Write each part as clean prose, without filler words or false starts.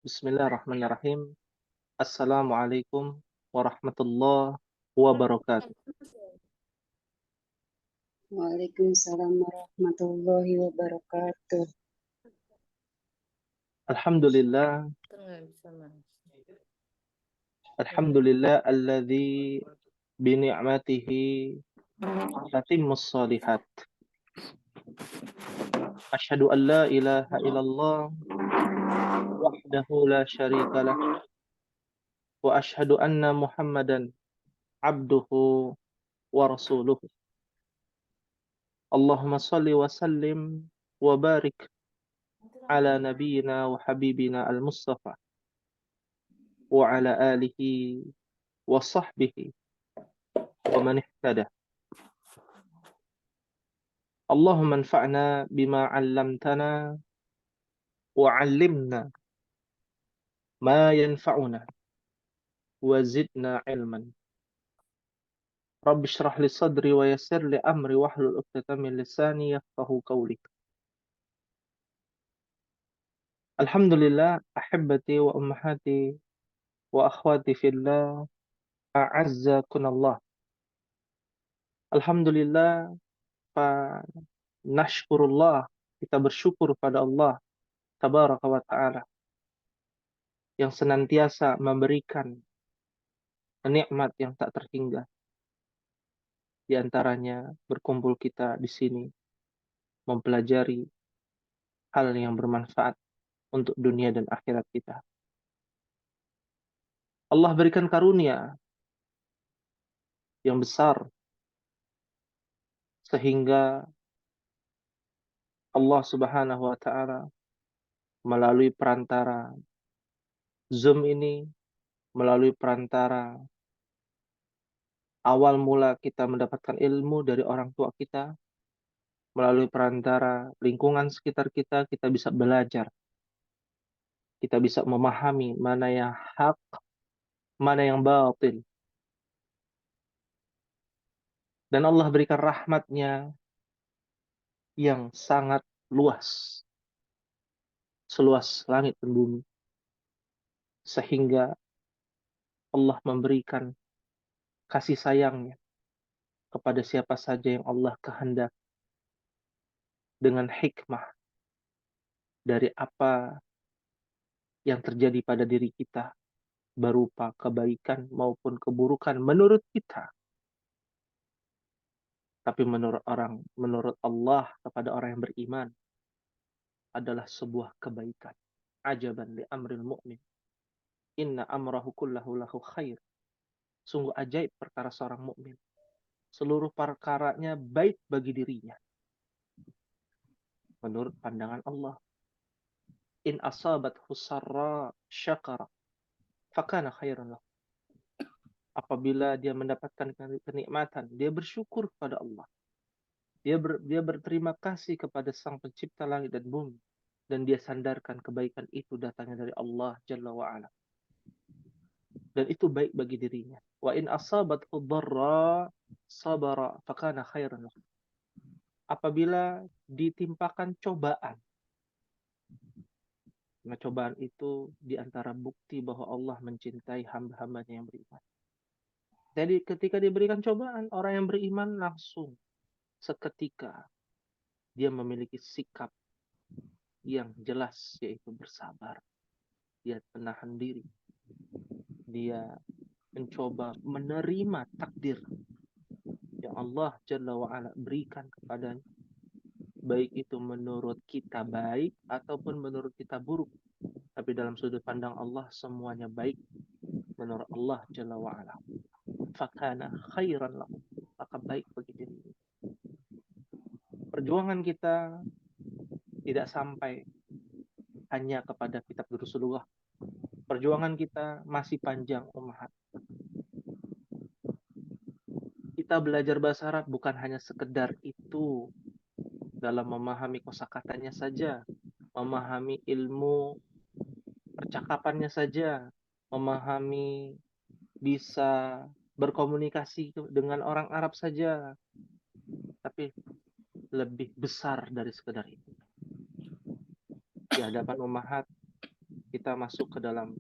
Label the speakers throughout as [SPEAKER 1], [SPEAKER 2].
[SPEAKER 1] Bismillahirrahmanirrahim. Assalamualaikum warahmatullahi wabarakatuh.
[SPEAKER 2] Waalaikumsalam warahmatullahi wabarakatuh.
[SPEAKER 1] Alhamdulillah, alhamdulillah alladzi bi ni'matihi tatimmus shalihat. Asyhadu an la ilaha illallah wahdahu la syarikalah wa asyhadu anna Muhammadan abduhu wa rasuluhu. Allahumma shalli wa sallim wa barik ala nabiyyina wa habibina al-Mustafa wa ala alihi wa sahbihi wa man ihtada. Allahumma anfa'na bima 'allamtana wa 'allimna ma yanfa'una wa zidna 'ilman. Rabbi shrah li sadri wa yassir li amri wahlul 'uqdatam min lisani yafqahu qawli. Alhamdulillah, ahibbati wa ummahati wa akhwati fillah, a'azzakunallah. Alhamdulillah, fa nashkurullah, kita bersyukur pada Allah tabaraka wa ta'ala yang senantiasa memberikan nikmat yang tak terhingga. Di antaranya berkumpul kita di sini mempelajari hal yang bermanfaat untuk dunia dan akhirat kita. Allah berikan karunia yang besar sehingga Allah Subhanahu wa taala melalui perantara Zoom ini, melalui perantara awal mula kita mendapatkan ilmu dari orang tua kita, melalui perantara lingkungan sekitar kita, kita bisa belajar. Kita bisa memahami mana yang hak, mana yang batil. Dan Allah berikan rahmatnya yang sangat luas. Seluas langit dan bumi. Sehingga Allah memberikan kasih sayangnya kepada siapa saja yang Allah kehendak. Dengan hikmah dari apa yang terjadi pada diri kita. Berupa kebaikan maupun keburukan menurut kita. Tapi menurut Allah kepada orang yang beriman adalah sebuah kebaikan. Ajaban li amril mu'min. Inna amrahu kullahu lahu khair. Sungguh ajaib perkara seorang mukmin. Seluruh perkaranya baik bagi dirinya. Menurut pandangan Allah. In asabat husarra syakara. Fakana khairan lahu. Apabila dia mendapatkan kenikmatan, dia bersyukur kepada Allah. Dia berterima kasih kepada Sang Pencipta langit dan bumi. Dan dia sandarkan kebaikan itu datangnya dari Allah Jalla wa'ala. Dan itu baik bagi dirinya. Wa in asabathu dharra sabara fakana khairan lahu. Apabila ditimpakan cobaan. Nah, cobaan itu diantara bukti bahwa Allah mencintai hamba-hambanya yang beriman. Jadi ketika diberikan cobaan, orang yang beriman langsung seketika dia memiliki sikap yang jelas, yaitu bersabar. Dia menahan diri. Dia mencoba menerima takdir yang Allah Jalla wa'ala berikan kepadanya. Baik itu menurut kita baik ataupun menurut kita buruk. Tapi dalam sudut pandang Allah semuanya baik menurut Allah Jalla wa'ala. Fakana khairan lahu. Maka baik bagi dirinya. Perjuangan kita tidak sampai hanya kepada kitab Rasulullah. Perjuangan kita masih panjang, ummahat. Kita belajar bahasa Arab bukan hanya sekedar itu dalam memahami kosakatanya saja, memahami ilmu percakapannya saja, memahami bisa berkomunikasi dengan orang Arab saja, tapi lebih besar dari sekedar itu. Di hadapan ummahat, kita masuk ke dalam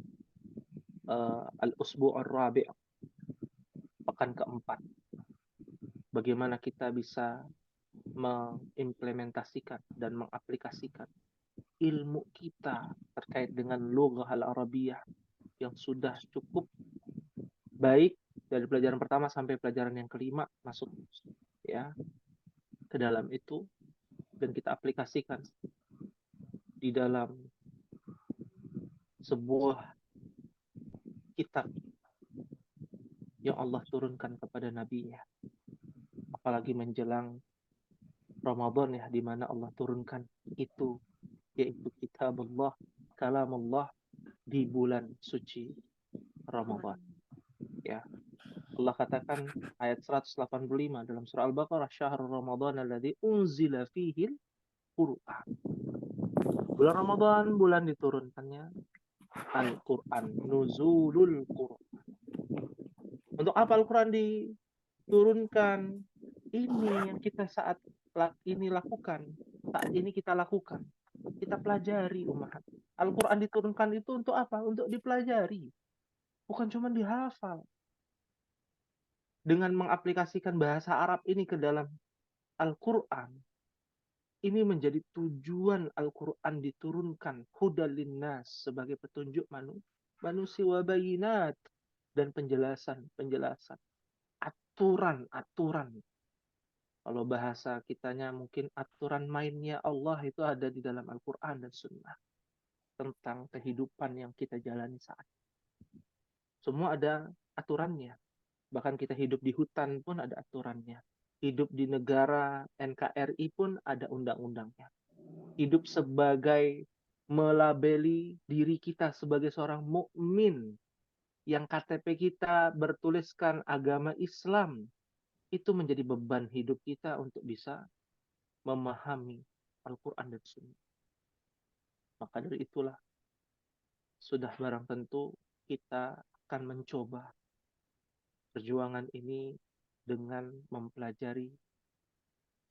[SPEAKER 1] al-usbu' ar-rabi', pekan keempat. Bagaimana kita bisa mengimplementasikan dan mengaplikasikan ilmu kita terkait dengan lughah al-arabiyah yang sudah cukup baik dari pelajaran pertama sampai pelajaran yang kelima masuk ya ke dalam itu, dan kita aplikasikan di dalam sebuah kitab yang Allah turunkan kepada nabinya, apalagi menjelang Ramadan ya, di mana Allah turunkan itu, yaitu kitab Allah, kalam Allah di bulan suci Ramadan ya. Allah katakan ayat 185 dalam surah Al-Baqarah, syahrul Ramadan alladzi unzila fihil Qur'an. Bulan Ramadan, bulan diturunkannya Al-Quran, nuzulul Quran. Untuk apa Al-Quran diturunkan? Ini yang kita saat ini lakukan, saat ini kita lakukan. Kita pelajari umat. Al-Quran diturunkan itu untuk apa? Untuk dipelajari. Bukan cuma dihafal. Dengan mengaplikasikan bahasa Arab ini ke dalam Al-Quran, ini menjadi tujuan Al-Quran diturunkan, hudal linnas, sebagai petunjuk manusia, wa bayinat, dan penjelasan, aturan. Kalau bahasa kitanya mungkin aturan mainnya Allah itu ada di dalam Al-Quran dan Sunnah tentang kehidupan yang kita jalani saat ini. Semua ada aturannya. Bahkan kita hidup di hutan pun ada aturannya. Hidup di negara NKRI pun ada undang-undangnya. Hidup sebagai melabeli diri kita sebagai seorang mukmin yang KTP kita bertuliskan agama Islam, itu menjadi beban hidup kita untuk bisa memahami Al-Quran dan Sunnah. Maka dari itulah sudah barang tentu kita akan mencoba perjuangan ini dengan mempelajari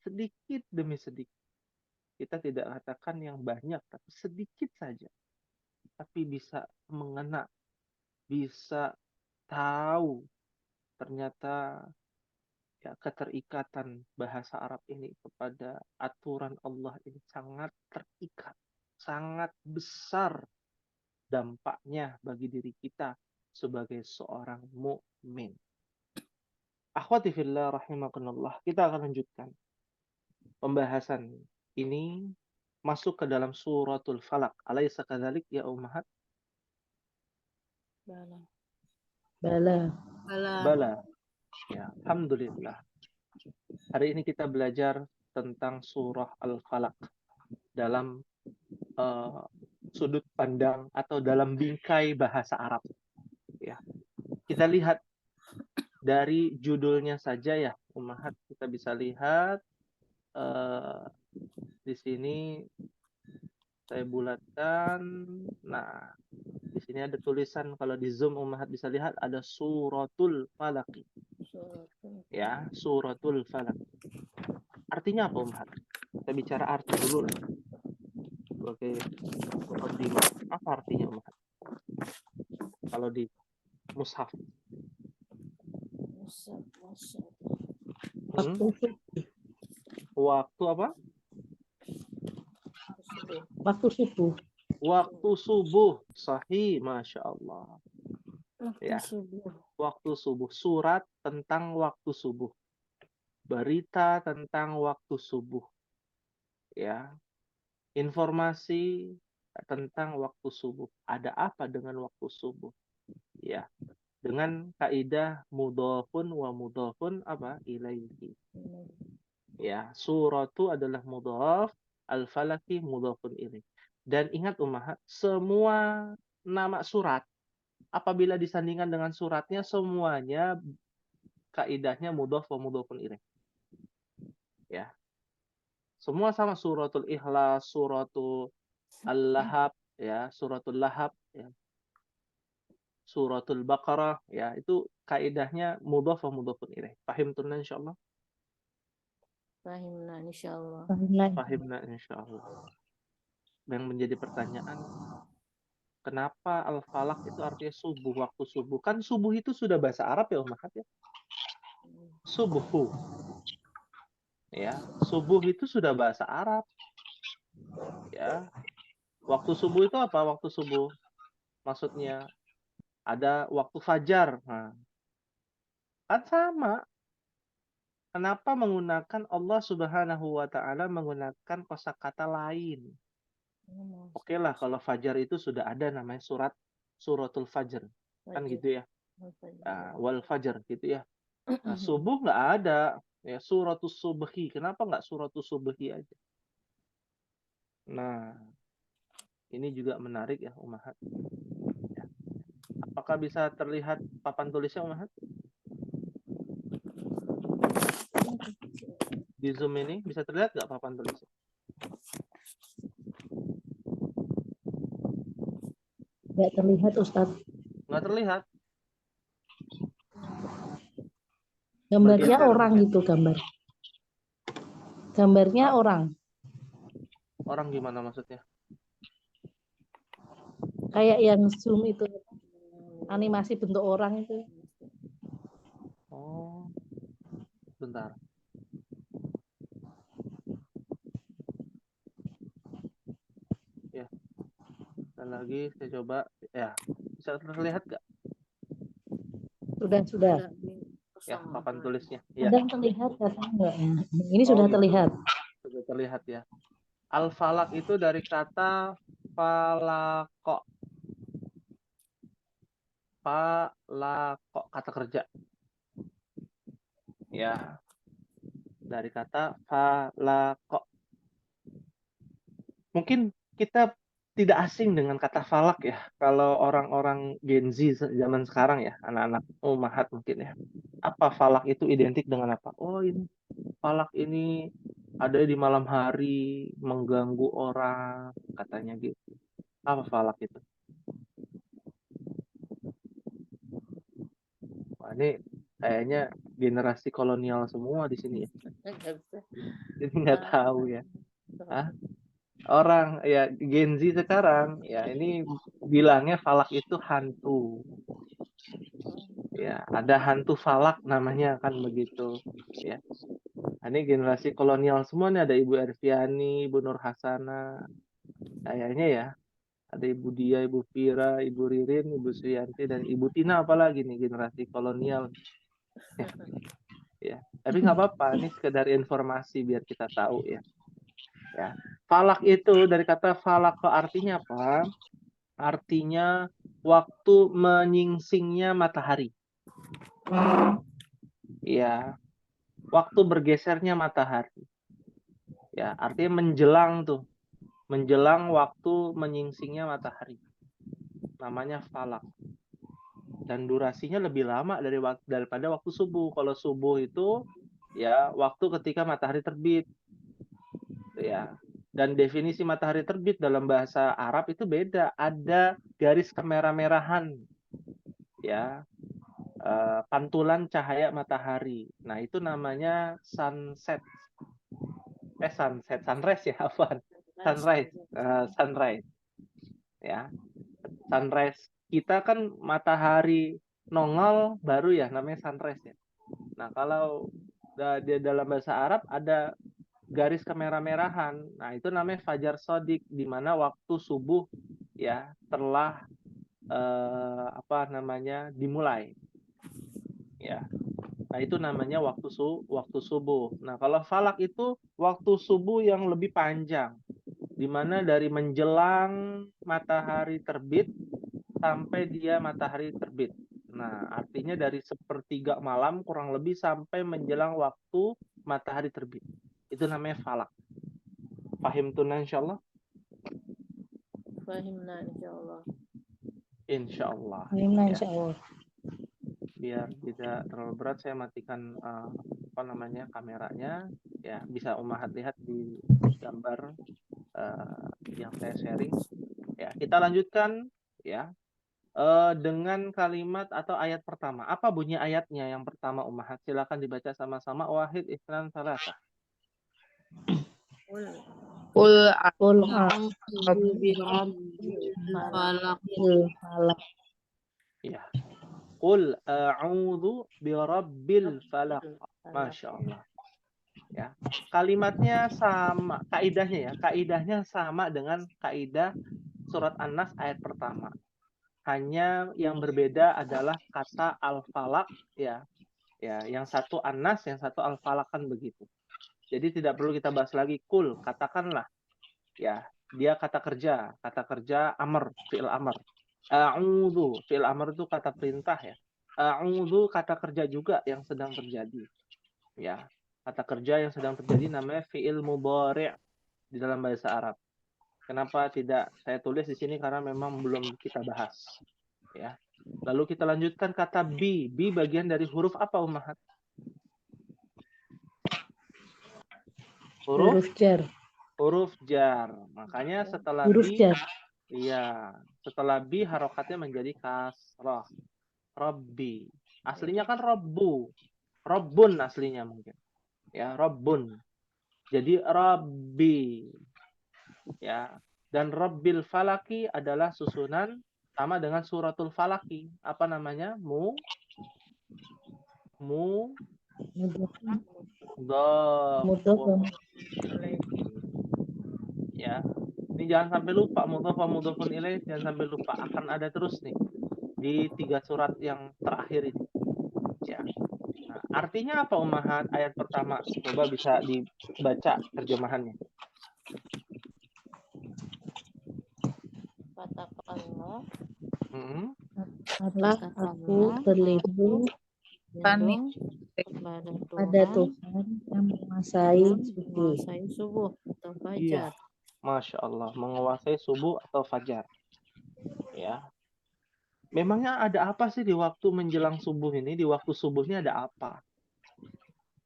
[SPEAKER 1] sedikit demi sedikit. Kita tidak katakan yang banyak, tapi sedikit saja. Tapi bisa mengena, bisa tahu ternyata ya keterikatan bahasa Arab ini kepada aturan Allah ini sangat terikat, sangat besar dampaknya bagi diri kita sebagai seorang mukmin. Akhwati fillah rahimakumullah, kita akan lanjutkan pembahasan ini masuk ke dalam suratul Falaq. Alaysa kadzalik ya ummahat?
[SPEAKER 3] Bala.
[SPEAKER 1] Bala. Ya, alhamdulillah. Hari ini kita belajar tentang surah Al-Falaq dalam sudut pandang atau dalam bingkai bahasa Arab. Ya. Kita lihat dari judulnya saja ya, ummahat, kita bisa lihat di sini saya bulatkan. Nah, di sini ada tulisan, kalau di Zoom ummahat bisa lihat ada suratul Falaq. Ya, suratul Falaq. Artinya apa ummahat? Kita bicara arti dulu lah. Sebagai muqaddimah. Apa artinya ummahat? Kalau di mushaf. Waktu apa?
[SPEAKER 3] Waktu subuh.
[SPEAKER 1] Waktu subuh. Sahih, Masya Allah.
[SPEAKER 3] Waktu
[SPEAKER 1] Ya.
[SPEAKER 3] subuh.
[SPEAKER 1] Waktu subuh. Surat tentang waktu subuh. Berita tentang waktu subuh. Ya. Informasi tentang waktu subuh. Ada apa dengan waktu subuh? Ya. Dengan kaidah mudhafun wa mudhafun apa? Ilaihi. Ya, suratu adalah mudhaf, al-falaki mudhafun ilaih. Dan ingat ummahat, semua nama surat apabila disandingkan dengan suratnya semuanya kaidahnya mudhaf wa mudhafun ilaih. Ya. Semua sama, suratul Ikhlas, suratul Al-Lahab, ya, suratul Lahab, ya. Suratul Baqarah, ya, itu kaidahnya mudhaf wa mudhafun ilaih. Fahimtuna insyaallah?
[SPEAKER 3] Fahimna insyaallah.
[SPEAKER 1] Fahimna insyaallah. Yang menjadi pertanyaan, Kenapa al-falak itu artinya subuh, waktu subuh? Kan subuh itu sudah bahasa Arab ya Ummahat ya. Subuhu. Ya, subuh itu sudah bahasa Arab. Ya. Waktu subuh itu apa? Waktu subuh. Maksudnya ada waktu fajar. Nah, kan sama. Kenapa menggunakan Allah Subhanahu wa taala menggunakan kosakata lain? Oke lah kalau fajar itu sudah ada namanya suratul fajr. Kan gitu ya. Wal fajar gitu ya. Nah, subuh nggak ada. Ya, suratus subhi. Kenapa nggak suratus subhi aja? Nah, ini juga menarik ya, Ummahat. Ya. Apakah bisa terlihat papan tulisnya, Ummahat? Di Zoom ini bisa terlihat nggak papan tulisnya?
[SPEAKER 3] Nggak terlihat Ustadz.
[SPEAKER 1] Nggak terlihat.
[SPEAKER 3] Gambarnya
[SPEAKER 1] Bergeser,
[SPEAKER 3] orang
[SPEAKER 1] mungkin.
[SPEAKER 3] gitu gambar. Gambarnya
[SPEAKER 1] Hah?
[SPEAKER 3] orang.
[SPEAKER 1] Orang gimana maksudnya?
[SPEAKER 3] Kayak yang Zoom itu. Animasi bentuk orang itu.
[SPEAKER 1] Oh, bentar. Ya, dan lagi saya coba. Ya, bisa terlihat nggak?
[SPEAKER 3] Sudah.
[SPEAKER 1] Ya, papan tulisnya. Ya.
[SPEAKER 3] Ada yang terlihat katanya enggak ya? Ini
[SPEAKER 1] Oh,
[SPEAKER 3] sudah
[SPEAKER 1] gitu.
[SPEAKER 3] terlihat.
[SPEAKER 1] Sudah terlihat ya. Al-falak itu dari kata falako. Falako, kata kerja. Ya, dari kata falako. Mungkin kita tidak asing dengan kata falak ya. Kalau orang-orang Gen Z zaman sekarang ya, anak-anak Ummahat mungkin ya. Apa falak itu identik dengan apa? Oh, ini falak ini ada di malam hari, mengganggu orang, katanya gitu. Apa falak itu? Wah, ini kayaknya generasi kolonial semua di sini ya. Jadi nggak tahu ya. Hah? Orang ya Gen Z sekarang ya ini bilangnya falak itu hantu. Ya, ada hantu falak namanya kan begitu. Ya. Nah, ini generasi kolonial semua nih, ada Ibu Erviani, Ibu Nur Hasana. Kayaknya ya, ada Ibu Dia, Ibu Fira, Ibu Ririn, Ibu Suyanti dan Ibu Tina apalagi nih generasi kolonial. Ya. Tapi nggak apa-apa, ini sekedar informasi biar kita tahu ya. Ya. Falak itu dari kata falak artinya apa? Artinya waktu menyingsingnya matahari. Ya, waktu bergesernya matahari. Ya, artinya menjelang tuh. Menjelang waktu menyingsingnya matahari. Namanya falak. Dan durasinya lebih lama daripada waktu subuh. Kalau subuh itu ya waktu ketika matahari terbit. Ya. Dan definisi matahari terbit dalam bahasa Arab itu beda. Ada garis kemerah-merahan. Ya. Pantulan cahaya matahari. Nah, itu namanya sunset. Sunrise ya, apa? Sunrise. Ya, sunrise. Kita kan matahari nongol baru ya, namanya sunrise ya. Nah, kalau di dalam bahasa Arab ada garis kemerah-merahan. Nah, itu namanya fajar sodik, di mana waktu subuh ya telah dimulai. Ya. Nah, itu namanya waktu subuh. Nah, kalau falak itu waktu subuh yang lebih panjang, di mana dari menjelang matahari terbit sampai dia matahari terbit. Nah, artinya dari sepertiga malam kurang lebih sampai menjelang waktu matahari terbit. Itu namanya falak. Pahim tunan insyaallah?
[SPEAKER 4] Fahimna insyaallah.
[SPEAKER 1] Insyaallah.
[SPEAKER 3] Fahimna
[SPEAKER 1] Ya.
[SPEAKER 3] insyaallah.
[SPEAKER 1] Biar tidak terlalu berat, saya matikan kameranya. Ya, bisa Ummahat lihat di gambar yang saya sharing. Ya, kita lanjutkan ya dengan kalimat atau ayat pertama. Apa bunyi ayatnya yang pertama, Ummahat? Silakan dibaca sama-sama. Wahid, Isnan, Salasa.
[SPEAKER 4] Qul
[SPEAKER 3] Qul
[SPEAKER 4] a'udzu falak,
[SPEAKER 3] falak.
[SPEAKER 1] Ya. Qul a'udzu birabbil falaq. Masya Allah. Ya. Kalimatnya sama, kaidahnya ya. Kaidahnya sama dengan kaidah surat An-Nas ayat pertama. Hanya yang berbeda adalah kata al-falaq ya. Ya, yang satu An-Nas, yang satu al-falaq kan begitu. Jadi tidak perlu kita bahas lagi. Qul, katakanlah. Ya, dia kata kerja amr, fi'il amr. A'udzu, fi'il amr itu kata perintah ya. A'udzu kata kerja juga yang sedang terjadi. Ya, kata kerja yang sedang terjadi namanya fi'il mudhari' di dalam bahasa Arab. Kenapa tidak saya tulis di sini karena memang belum kita bahas. Ya. Lalu kita lanjutkan kata bi. Bi bagian dari huruf apa, Ummahat?
[SPEAKER 3] Huruf jar.
[SPEAKER 1] Huruf jar. Makanya setelah
[SPEAKER 3] Huruf
[SPEAKER 1] bi,
[SPEAKER 3] jar.
[SPEAKER 1] iya, setelah bi harokatnya menjadi kasrah. Rabbi. Aslinya kan Rabbu. Rabbun aslinya mungkin. Ya, Rabbun. Jadi Rabbi. Ya. Dan Rabbil Falaki adalah susunan sama dengan suratul Falaki. Apa namanya?
[SPEAKER 3] Mudhafun.
[SPEAKER 1] Ya. Ini jangan sampai lupa mudhafun ilaih, jangan sampai lupa, akan ada terus nih di 3 surat yang terakhir ini. Ya. Nah, artinya apa Ummahat ayat pertama? Coba bisa dibaca terjemahannya.
[SPEAKER 4] katakanlah,
[SPEAKER 3] Katakanlah aku berlindung
[SPEAKER 4] berlindung
[SPEAKER 3] pada Tuhan yang menguasai subuh.
[SPEAKER 4] menguasai subuh atau
[SPEAKER 1] Iya.
[SPEAKER 4] fajar.
[SPEAKER 1] Masya Allah, menguasai subuh atau fajar. Ya. Memangnya ada apa sih di waktu menjelang subuh ini? Di waktu subuhnya ada apa?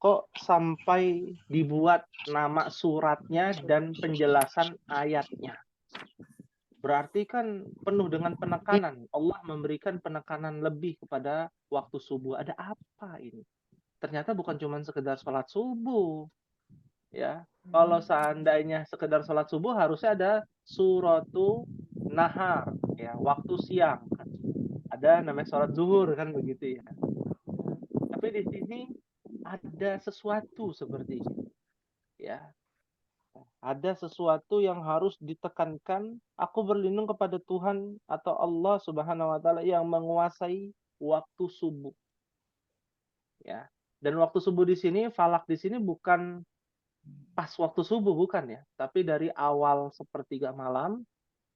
[SPEAKER 1] Kok sampai dibuat nama suratnya dan penjelasan ayatnya? Berarti kan penuh dengan penekanan. Allah memberikan penekanan lebih kepada waktu subuh. Ada apa ini? Ternyata bukan cuma sekedar sholat subuh. Ya, kalau seandainya sekedar sholat subuh harusnya ada suratu nahar, ya, waktu siang. Ada namanya sholat zuhur kan begitu ya. Tapi di sini ada sesuatu seperti ini. Ya, ada sesuatu yang harus ditekankan. Aku berlindung kepada Tuhan atau Allah Subhanahu wa taala yang menguasai waktu subuh. Ya. Dan waktu subuh di sini, falak di sini bukan pas waktu subuh bukan ya, tapi dari awal sepertiga malam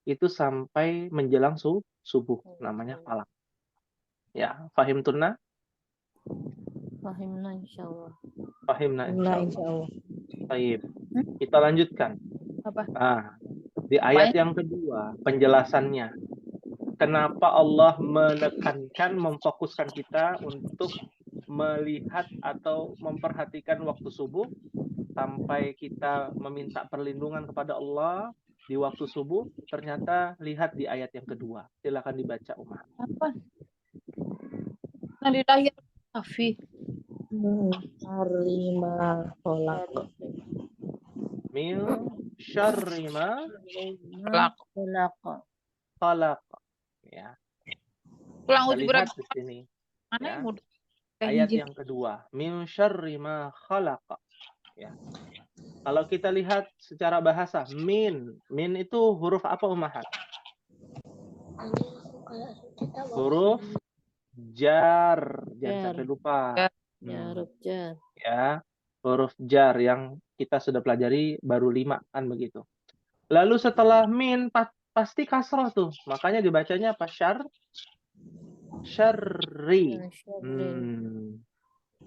[SPEAKER 1] itu sampai menjelang subuh namanya falak. Ya, fahim tunna?
[SPEAKER 4] Fahimna insyaallah.
[SPEAKER 1] Fahimna insyaallah.
[SPEAKER 3] Insyaallah.
[SPEAKER 1] Baik. Kita lanjutkan.
[SPEAKER 4] Apa?
[SPEAKER 1] Nah, di ayat yang kedua penjelasannya. Kenapa Allah menekankan, memfokuskan kita untuk melihat atau memperhatikan waktu subuh sampai kita meminta perlindungan kepada Allah di waktu subuh, ternyata lihat di ayat yang kedua. Silakan dibaca, Umar.
[SPEAKER 4] Apa? Nanti lahir Afi.
[SPEAKER 3] Arlima kolak.
[SPEAKER 1] Min syarri ma khalaq. Ya.
[SPEAKER 4] Pulang
[SPEAKER 1] Kita
[SPEAKER 4] uji
[SPEAKER 1] lihat
[SPEAKER 4] berapa?
[SPEAKER 1] di sini.
[SPEAKER 4] Mana
[SPEAKER 1] Ya.
[SPEAKER 4] yang mudah?
[SPEAKER 1] Ayat yang kedua. Min syarri ma khalaq. Ya. Kalau kita lihat secara bahasa, min itu huruf apa Ummahat? Huruf jar. Jangan
[SPEAKER 4] Jar.
[SPEAKER 1] sampai lupa.
[SPEAKER 4] Huruf jar.
[SPEAKER 1] Ya, huruf jar yang kita sudah pelajari baru 5 kan begitu. Lalu setelah min pasti kasroh tuh. Makanya dibacanya apa? Syarri.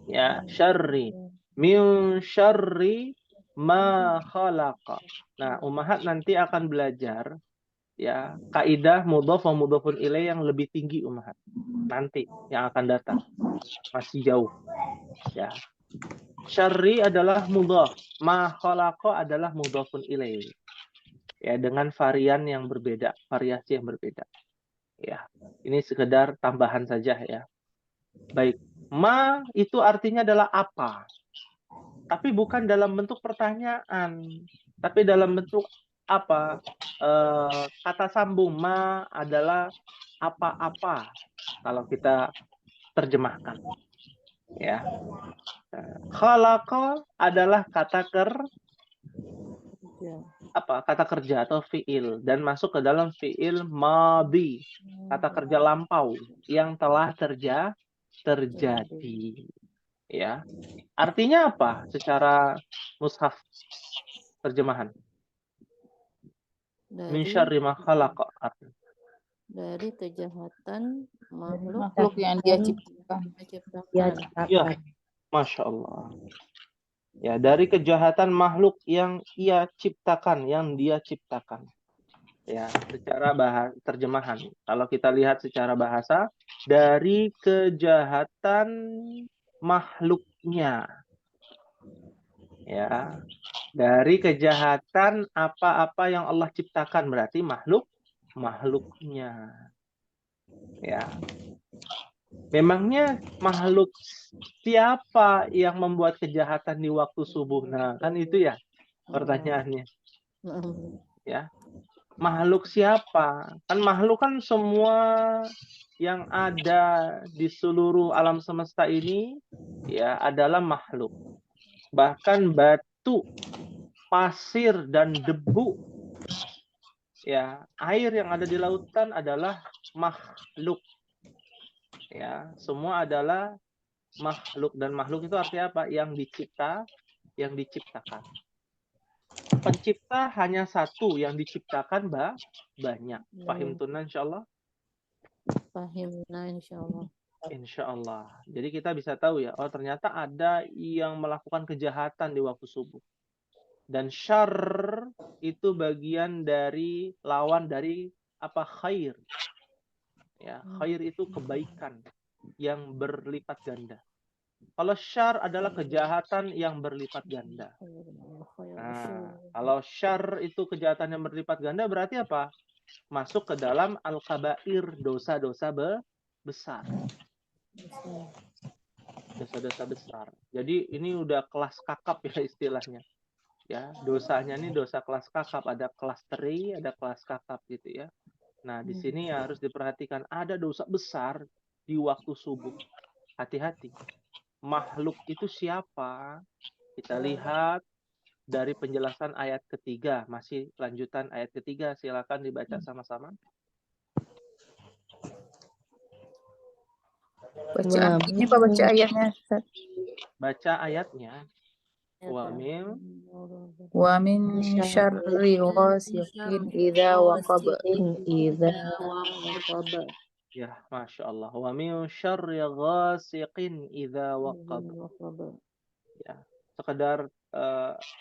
[SPEAKER 1] Ya, syarri. Min syarri ma khalaqa. Nah, Ummahat nanti akan belajar ya kaidah mudhaf wa mudhafun ilaih yang lebih tinggi Ummahat. Nanti yang akan datang. Masih jauh. Ya. Syarri adalah mudhaf, ma khalaqa adalah mudhafun ilaih. Ya, dengan varian yang berbeda, variasi yang berbeda. Ya. Ini sekedar tambahan saja ya. Baik. Ma itu artinya adalah apa? Tapi bukan dalam bentuk pertanyaan, tapi dalam bentuk apa? Kata sambung ma adalah apa-apa kalau kita terjemahkan, ya. Khalaqa adalah kata kata kerja atau fiil dan masuk ke dalam fiil madhi, kata kerja lampau yang telah terjadi, ya. Artinya apa secara mushaf terjemahan? Min syarri ma khalaqa.
[SPEAKER 4] Dari kejahatan makhluk
[SPEAKER 3] Makhluk
[SPEAKER 4] yang dia ciptakan.
[SPEAKER 3] Ya,
[SPEAKER 1] Ya, Masya Allah. Ya, dari kejahatan makhluk yang ia ciptakan, yang dia ciptakan. Ya, secara terjemahan. Kalau kita lihat secara bahasa, dari kejahatan makhluknya. Ya, dari kejahatan apa-apa yang Allah ciptakan, berarti makhluknya. Ya. Memangnya makhluk siapa yang membuat kejahatan di waktu subuh? Nah, kan itu ya pertanyaannya. Ya. Makhluk siapa? Kan makhluk kan semua yang ada di seluruh alam semesta ini ya adalah makhluk. Bahkan batu, pasir dan debu, ya, air yang ada di lautan adalah makhluk. Ya, semua adalah makhluk, dan makhluk itu artinya apa? Yang diciptakan. Pencipta hanya satu, yang diciptakan banyak. Pahim tunan insyaallah?
[SPEAKER 4] Pahimna insyaallah.
[SPEAKER 1] Insyaallah. Jadi kita bisa tahu ya, oh ternyata ada yang melakukan kejahatan di waktu subuh. Dan syarr itu bagian dari lawan dari apa? Khair. Ya, khair itu kebaikan yang berlipat ganda. Kalau syar adalah kejahatan yang berlipat ganda. Nah, kalau syar itu kejahatan yang berlipat ganda berarti apa? Masuk ke dalam al-kabair, dosa-dosa besar. Dosa-dosa besar. Jadi ini udah kelas kakap ya istilahnya. Ya, dosanya ini dosa kelas kakap, ada kelas teri, ada kelas kakap gitu ya. Nah, di sini ya harus diperhatikan ada dosa besar di waktu subuh. Hati-hati. Makhluk itu siapa? Kita lihat dari penjelasan ayat ketiga. Masih lanjutan ayat ketiga. Silakan dibaca sama-sama.
[SPEAKER 4] Bacaan ini apa baca ayatnya?
[SPEAKER 1] Baca ayatnya.
[SPEAKER 4] Wa min syarri ghasiqin idza waqab.
[SPEAKER 1] Ya, Masya Allah. Wa min syarri ghasiqin idza waqab. Ya, sekedar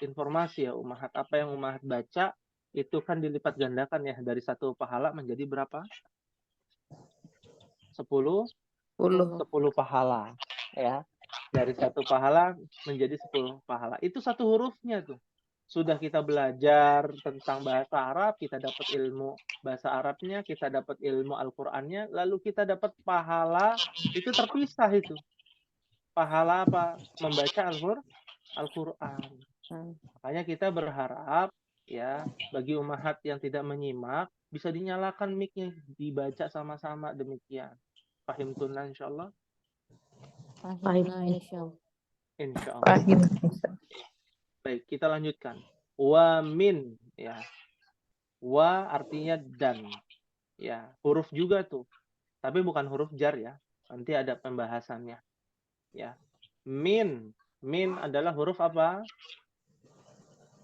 [SPEAKER 1] informasi ya Umahat. Apa yang Umahat baca itu kan dilipat gandakan ya dari satu pahala menjadi berapa? 10 pahala ya. Dari satu pahala menjadi 10 pahala. Itu satu hurufnya tuh. Sudah kita belajar tentang bahasa Arab, kita dapat ilmu bahasa Arabnya, kita dapat ilmu Al-Qur'annya, lalu kita dapat pahala itu terpisah itu. Pahala apa? Membaca Al-Qur'an. Makanya kita berharap ya bagi umahat yang tidak menyimak bisa dinyalakan mic-nya, dibaca sama-sama demikian. Pahim tunan insyaallah.
[SPEAKER 4] Pahimna insyaallah.
[SPEAKER 1] Insyaallah. Baik, kita lanjutkan. Wa min ya. Wa artinya dan. Ya, huruf juga tuh. Tapi bukan huruf jar ya. Nanti ada pembahasannya. Ya. Min adalah huruf apa?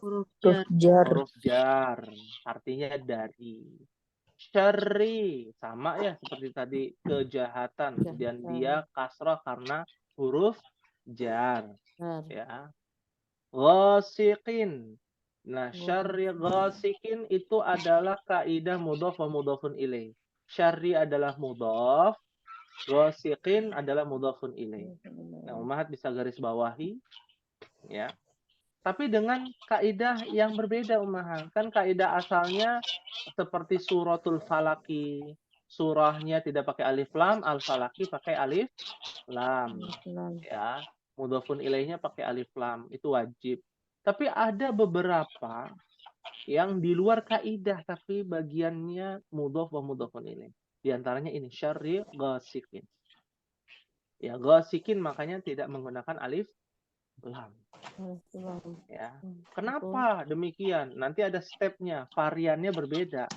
[SPEAKER 4] Huruf
[SPEAKER 1] Huruf jar. Artinya dari. Syarri sama ya seperti tadi, kejahatan, dan dia kasrah karena huruf jar. Ya. Ghasiqin. Nah, syarri ghasiqin itu adalah kaidah mudhaf wa mudhafun ilaih. Syarri adalah mudhaf, ghasiqin adalah mudhafun ilaih. Nah, umahat bisa garis bawahi ya. Tapi dengan kaidah yang berbeda umahat. Kan kaidah asalnya seperti suratul falaki. Surahnya tidak pakai alif lam, al-falaki pakai alif lam. Ya, mudhafun ilaihnya pakai alif lam, itu wajib. Tapi ada beberapa yang di luar kaidah tapi bagiannya mudhof wa mudhofun ilaih. Di antaranya ini syarri ghasikin. Ya, ghasikin makanya tidak menggunakan alif lam. Ya. Kenapa demikian? Nanti ada stepnya, variannya berbeda.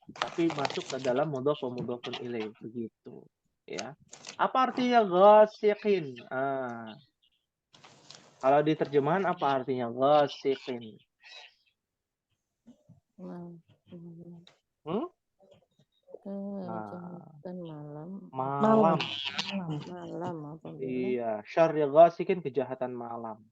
[SPEAKER 1] Tapi masuk ke dalam mudhof wa mudhofun ilaih begitu. Ya. Apa artinya ghasikin? Kalau di terjemahan apa artinya ghasikin? Hmm? Malam. Iya, syarri ghasikin, kejahatan malam.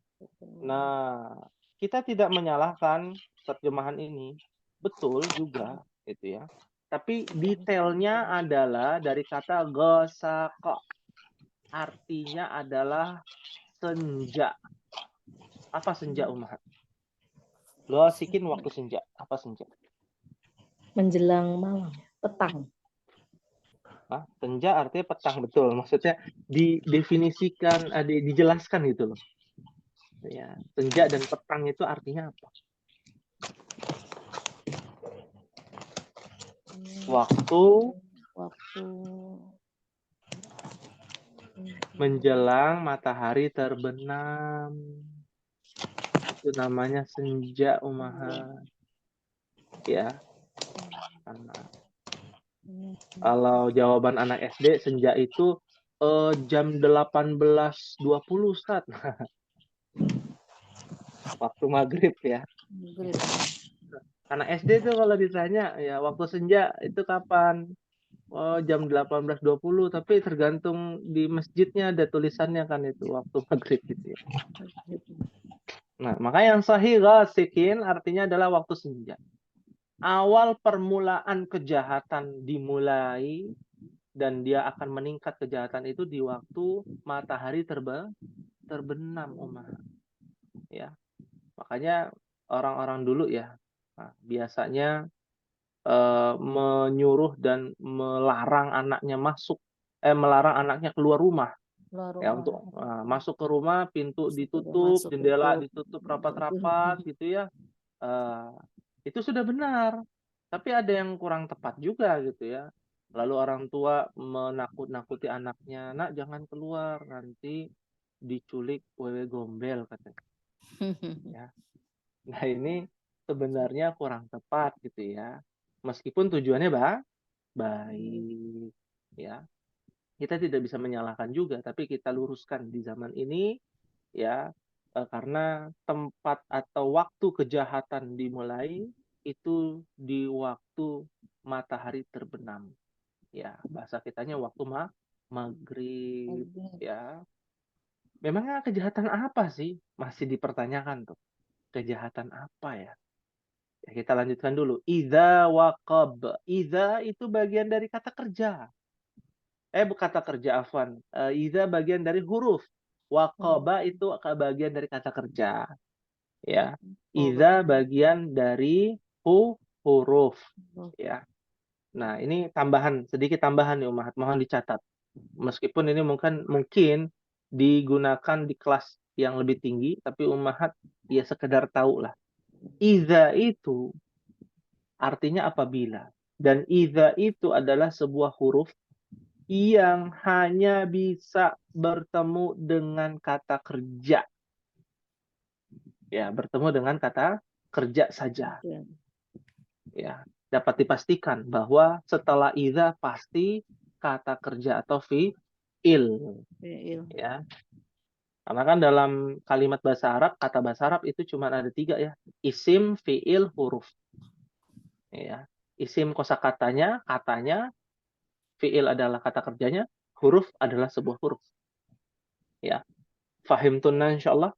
[SPEAKER 1] Nah, kita tidak menyalahkan terjemahan ini. Betul juga, gitu ya. Tapi detailnya adalah dari kata ghasaka. Artinya adalah senja. Apa senja, Umar? Ghasikin waktu senja. Apa senja?
[SPEAKER 3] Menjelang malam, petang.
[SPEAKER 1] Senja artinya petang, betul. Maksudnya didefinisikan, dijelaskan gitu loh. Ya, senja dan petang itu artinya apa? Waktu menjelang matahari terbenam. Itu namanya senja, Umaha. Ya. Kalau jawaban anak SD, senja itu jam 18.20, Ustaz. Waktu maghrib ya. Anak SD tuh kalau ditanya, ya waktu senja itu kapan? Oh, jam 18.20, tapi tergantung di masjidnya ada tulisannya kan itu waktu maghrib gitu ya. Nah, maka yang sahih ghasikin artinya adalah waktu senja. Awal permulaan kejahatan dimulai dan dia akan meningkat kejahatan itu di waktu matahari terbenam, Umar. Ya. Makanya orang-orang dulu ya, biasanya menyuruh dan melarang anaknya melarang anaknya keluar rumah. Ya, untuk masuk ke rumah, pintu ditutup, jendela ditutup rapat-rapat gitu ya. Itu sudah benar. Tapi ada yang kurang tepat juga gitu ya. Lalu orang tua menakut-nakuti anaknya, "Nak, jangan keluar, nanti diculik wewe gombel," katanya. Ya. Nah, ini sebenarnya kurang tepat gitu ya. Meskipun tujuannya baik ya. Kita tidak bisa menyalahkan juga, tapi kita luruskan di zaman ini ya, karena tempat atau waktu kejahatan dimulai itu di waktu matahari terbenam. Ya, bahasa kitanya waktu maghrib ya. Memangnya kejahatan apa sih? Masih dipertanyakan tuh. Kejahatan apa ya? Ya, kita lanjutkan dulu. Idza waqab. Idza itu bagian dari kata kerja. Kata kerja, afwan. Idza bagian dari huruf. Waqaba itu bagian dari kata kerja. Ya. Idza bagian dari huruf. Ya. Nah, ini sedikit tambahan nih Umahat, mohon dicatat. Meskipun ini mungkin digunakan di kelas yang lebih tinggi, tapi Umahat ya sekedar tahu lah. Idza itu artinya apabila. Dan idza itu adalah sebuah huruf yang hanya bisa bertemu dengan kata kerja. Ya, bertemu dengan kata kerja saja. Ya, dapat dipastikan bahwa setelah idza pasti kata kerja atau fi'il. Ya. Karena kan dalam kalimat bahasa Arab, kata bahasa Arab itu cuma ada 3 ya. Isim, fi'il, huruf. Ya. Isim kosakatanya, katanya, fi'il adalah kata kerjanya, huruf adalah sebuah huruf. Ya. Fahimtunna insyaallah?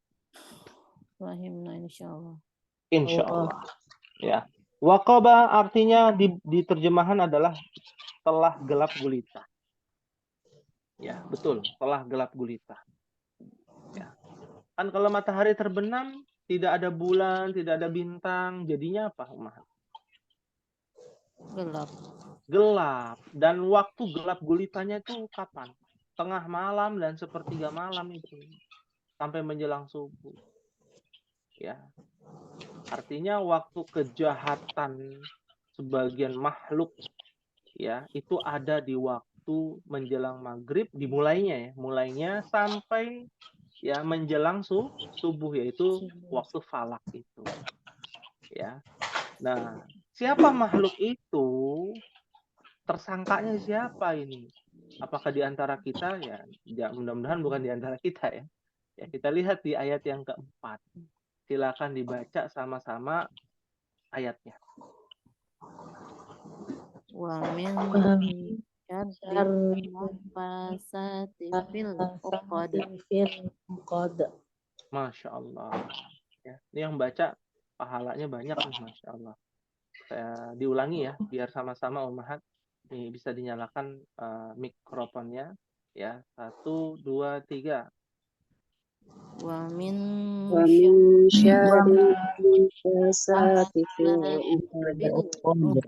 [SPEAKER 4] Fahimna insyaallah.
[SPEAKER 1] Insyaallah. Ya. Waqaba artinya di terjemahan adalah telah gelap gulita. Ya, betul, telah gelap gulita. Ya. Kan kalau matahari terbenam, tidak ada bulan, tidak ada bintang, jadinya apa, Umar? Gelap. Dan waktu gelap gulitanya itu kapan? Tengah malam dan sepertiga malam itu. Sampai menjelang subuh. Ya. Artinya waktu kejahatan sebagian makhluk ya itu ada di waktu menjelang maghrib dimulainya ya, mulainya sampai ya menjelang subuh yaitu waktu falak itu ya. Nah, siapa makhluk itu? Tersangkanya siapa ini? Apakah di antara kita ya? Ya mudah-mudahan bukan di antara kita ya. Ya kita lihat di ayat yang keempat. Silakan dibaca sama-sama ayatnya.
[SPEAKER 4] Wa min syarri
[SPEAKER 3] Syarri
[SPEAKER 4] nafasati fil uqad.
[SPEAKER 3] fil uqad.
[SPEAKER 1] Masya Allah. Ya, ini yang baca pahalanya banyak nih, Masya Allah. Saya diulangi ya, biar sama-sama Ummahat. Nih bisa dinyalakan mikrofonnya. Ya, 1, 2, 3.
[SPEAKER 4] Wa min
[SPEAKER 2] Wa min
[SPEAKER 4] syarri
[SPEAKER 2] syarri nafasati fil uqad.
[SPEAKER 4] fil uqad.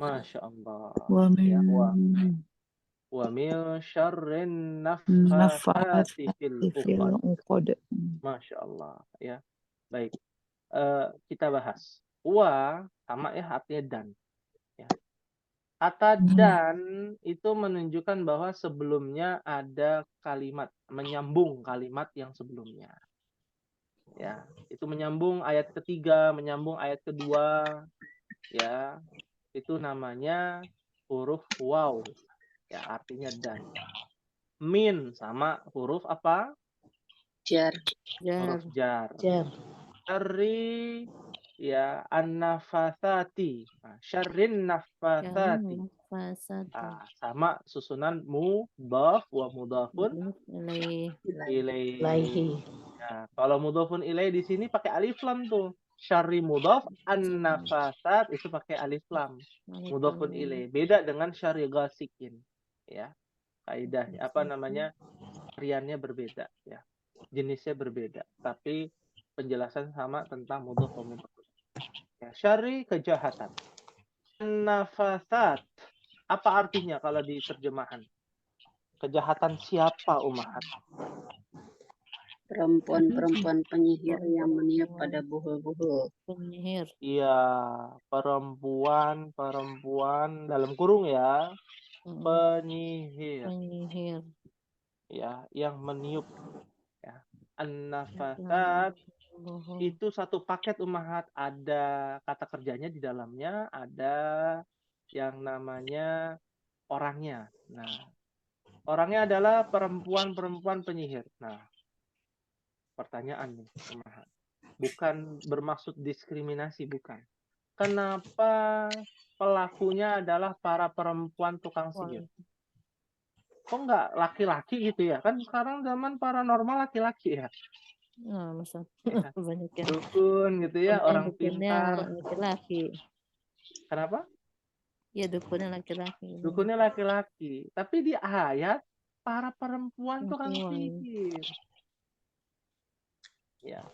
[SPEAKER 1] Masya Allah.
[SPEAKER 5] ومن
[SPEAKER 1] Ya, wa min syarrin
[SPEAKER 5] النفاثات
[SPEAKER 1] naffatsati fil
[SPEAKER 5] في
[SPEAKER 1] uqad.
[SPEAKER 5] العقد.
[SPEAKER 1] Masya Allah. Ya, baik. Kita bahas. Wa sama ya artinya dan. Ya. Kata dan itu menunjukkan bahwa sebelumnya ada kalimat, menyambung kalimat yang sebelumnya. Ya, itu menyambung ayat ketiga, menyambung ayat kedua, ya. Itu namanya huruf waw. Ya, artinya dan. Min sama huruf apa?
[SPEAKER 2] Jar.
[SPEAKER 1] Huruf jar.
[SPEAKER 3] Jar.
[SPEAKER 1] Syarri ya an-nafathati. Nah, syarrin nafathati. Sama susunan mudhaf wa mudhafun ilaihi.
[SPEAKER 3] Laihi.
[SPEAKER 1] Ya, kalau mudhafun ilaihi di sini pakai alif lam tuh. Syarri mudhaf, an-nafasat itu pakai alif lam. Mudhafun ilaihi. Beda dengan syarri ghasikin. Ya. Kaidahnya apa namanya? Variannya berbeda ya. Jenisnya berbeda, tapi penjelasan sama tentang mudhaf wa mudhaf. Ya, syarri kejahatan. Nafasat. Apa artinya kalau di terjemahan? Kejahatan siapa Ummahat?
[SPEAKER 2] Perempuan-perempuan penyihir yang meniup pada buhul-buhul.
[SPEAKER 4] Penyihir.
[SPEAKER 1] Iya, perempuan dalam kurung ya. Penyihir.
[SPEAKER 4] Penyihir.
[SPEAKER 1] Ya, yang meniup ya. An-nafasat itu satu paket Ummahat, ada kata kerjanya di dalamnya, ada yang namanya orangnya. Nah, orangnya adalah perempuan-perempuan penyihir. Nah, pertanyaan nih, Ummahat. Bukan bermaksud diskriminasi, bukan. Kenapa pelakunya adalah para perempuan tukang sihir? Kok nggak laki-laki gitu ya? Kan sekarang zaman paranormal laki-laki ya.
[SPEAKER 4] Nah, masa
[SPEAKER 1] Ya.
[SPEAKER 4] banyak yang
[SPEAKER 1] Dukun gitu ya, orang pintar.
[SPEAKER 4] laki-laki.
[SPEAKER 1] Kenapa?
[SPEAKER 4] Ya dukunnya laki-laki.
[SPEAKER 1] Dukunnya laki-laki. Tapi di ayat para perempuan tukang
[SPEAKER 4] Perempuan.
[SPEAKER 1] sihir. Ya.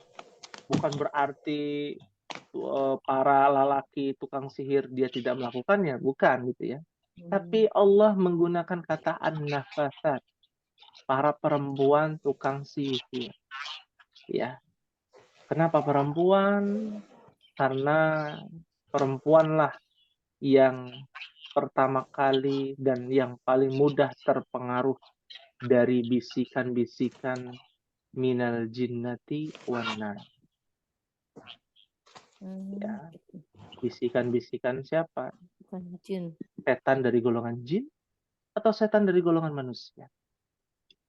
[SPEAKER 1] Bukan berarti para lelaki tukang sihir dia tidak melakukannya, bukan gitu ya. Tapi Allah menggunakan kata an-nafasat, para perempuan tukang sihir. Ya. Kenapa perempuan? Karena perempuanlah yang pertama kali dan yang paling mudah terpengaruh dari bisikan-bisikan minal jinnati wan nas. Ya. Bisikan-bisikan siapa?
[SPEAKER 4] Bukan jin.
[SPEAKER 1] Setan dari golongan jin atau setan dari golongan manusia?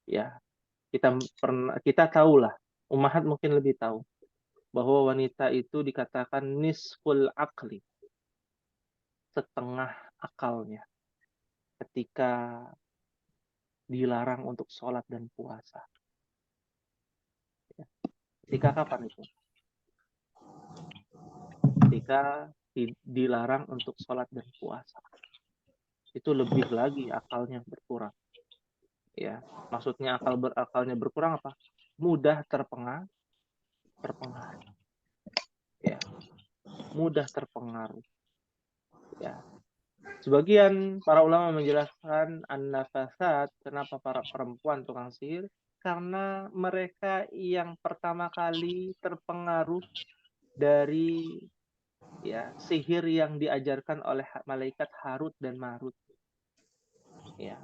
[SPEAKER 1] Ya, kita tahulah, Ummahat mungkin lebih tahu bahwa wanita itu dikatakan nisful akli, setengah akalnya ketika dilarang untuk sholat dan puasa. Ya. Ketika kapan itu? Ketika dilarang untuk sholat dan puasa. Itu lebih lagi akalnya berkurang. Ya, maksudnya akalnya berkurang apa? Mudah terpengaruh. Ya, mudah terpengaruh. Ya. Sebagian para ulama menjelaskan an-nafasat, kenapa para perempuan tukang sihir? Karena mereka yang pertama kali terpengaruh dari ya sihir yang diajarkan oleh malaikat Harut dan Marut. Ya,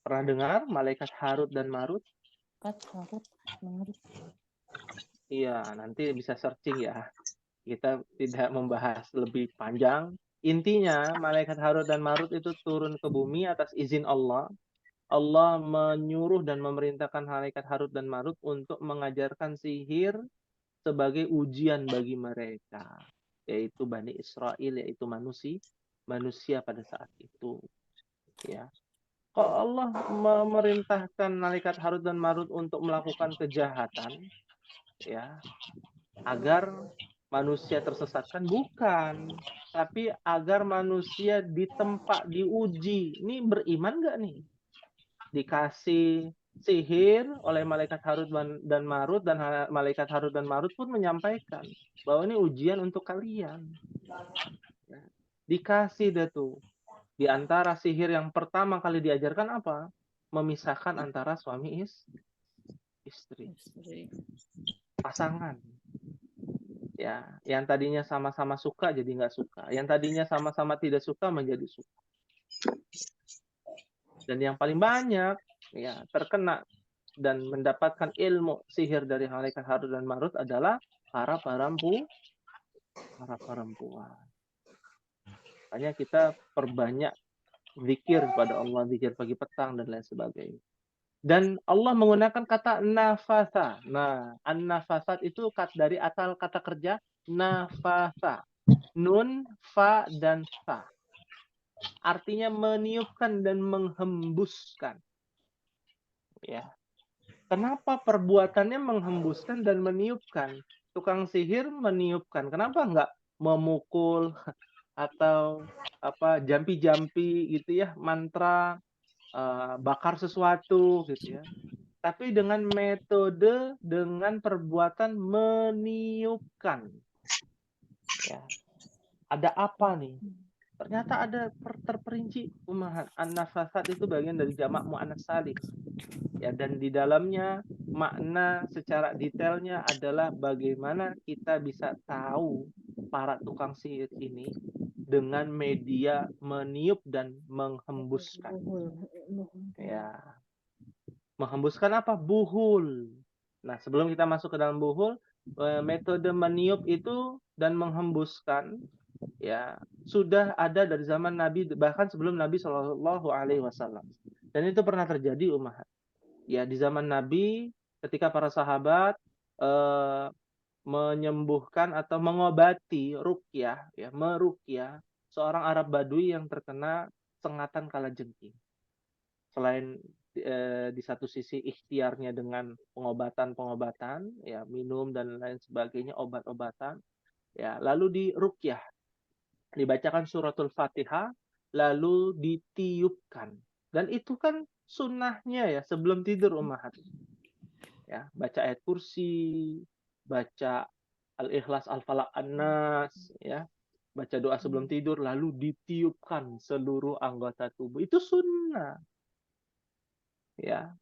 [SPEAKER 1] pernah dengar malaikat Harut dan Marut?
[SPEAKER 4] Harut, Marut.
[SPEAKER 1] Iya, nanti bisa searching ya. Kita tidak membahas lebih panjang. Intinya, malaikat Harut dan Marut itu turun ke bumi atas izin Allah. Allah menyuruh dan memerintahkan malaikat Harut dan Marut untuk mengajarkan sihir sebagai ujian bagi mereka, yaitu Bani Israel, yaitu manusia pada saat itu. Ya, kok Allah memerintahkan malaikat Harut dan Marut untuk melakukan kejahatan, ya, agar manusia tersesatkan? Bukan, tapi agar manusia ditempa, diuji. Ini beriman nggak nih? Dikasih sihir oleh malaikat Harut dan Marut, dan malaikat Harut dan Marut pun menyampaikan bahwa ini ujian untuk kalian. Ya. Dikasih deh tuh. Di antara sihir yang pertama kali diajarkan apa? Memisahkan antara suami istri, pasangan. Ya, yang tadinya sama-sama suka jadi nggak suka, yang tadinya sama-sama tidak suka menjadi suka. Dan yang paling banyak ya terkena dan mendapatkan ilmu sihir dari malaikat Harut dan Marut adalah para perempuan. Makanya kita perbanyak zikir pada Allah, zikir pagi petang dan lain sebagainya. Dan Allah menggunakan kata nafasa. Nah, an-nafasat itu dari asal kata kerja nafasa. Nun, fa, dan sa. Artinya meniupkan dan menghembuskan. Ya. Kenapa perbuatannya menghembuskan dan meniupkan? Tukang sihir meniupkan. Kenapa enggak memukul atau apa jampi-jampi gitu ya, mantra, bakar sesuatu gitu ya. Tapi dengan metode, dengan perbuatan meniupkan. Ya. Ada apa nih? Ternyata ada terperinci ummahat. An-nafasat itu bagian dari jamak muannas salim. Ya, dan di dalamnya makna secara detailnya adalah bagaimana kita bisa tahu para tukang sihir ini dengan media meniup dan menghembuskan. Ya. Menghembuskan apa? Buhul. Nah, sebelum kita masuk ke dalam buhul, metode meniup itu dan menghembuskan ya sudah ada dari zaman Nabi, bahkan sebelum Nabi Shallallahu Alaihi Wasallam. Dan itu pernah terjadi umat. Ya, di zaman Nabi ketika para sahabat menyembuhkan atau mengobati ruqyah, ya, meruqyah seorang Arab Badui yang terkena sengatan kalajengking. Selain di satu sisi ikhtiarnya dengan pengobatan-pengobatan, ya minum dan lain sebagainya, obat-obatan, ya lalu di ruqyah, dibacakan suratul Fatihah, lalu ditiupkan. Dan itu kan sunnahnya ya sebelum tidur ummahat. Ya, baca ayat kursi, baca Al-Ikhlas, Al-Falaq, An-Nas, ya. Baca doa sebelum tidur lalu ditiupkan seluruh anggota tubuh. Itu sunnah. Ya.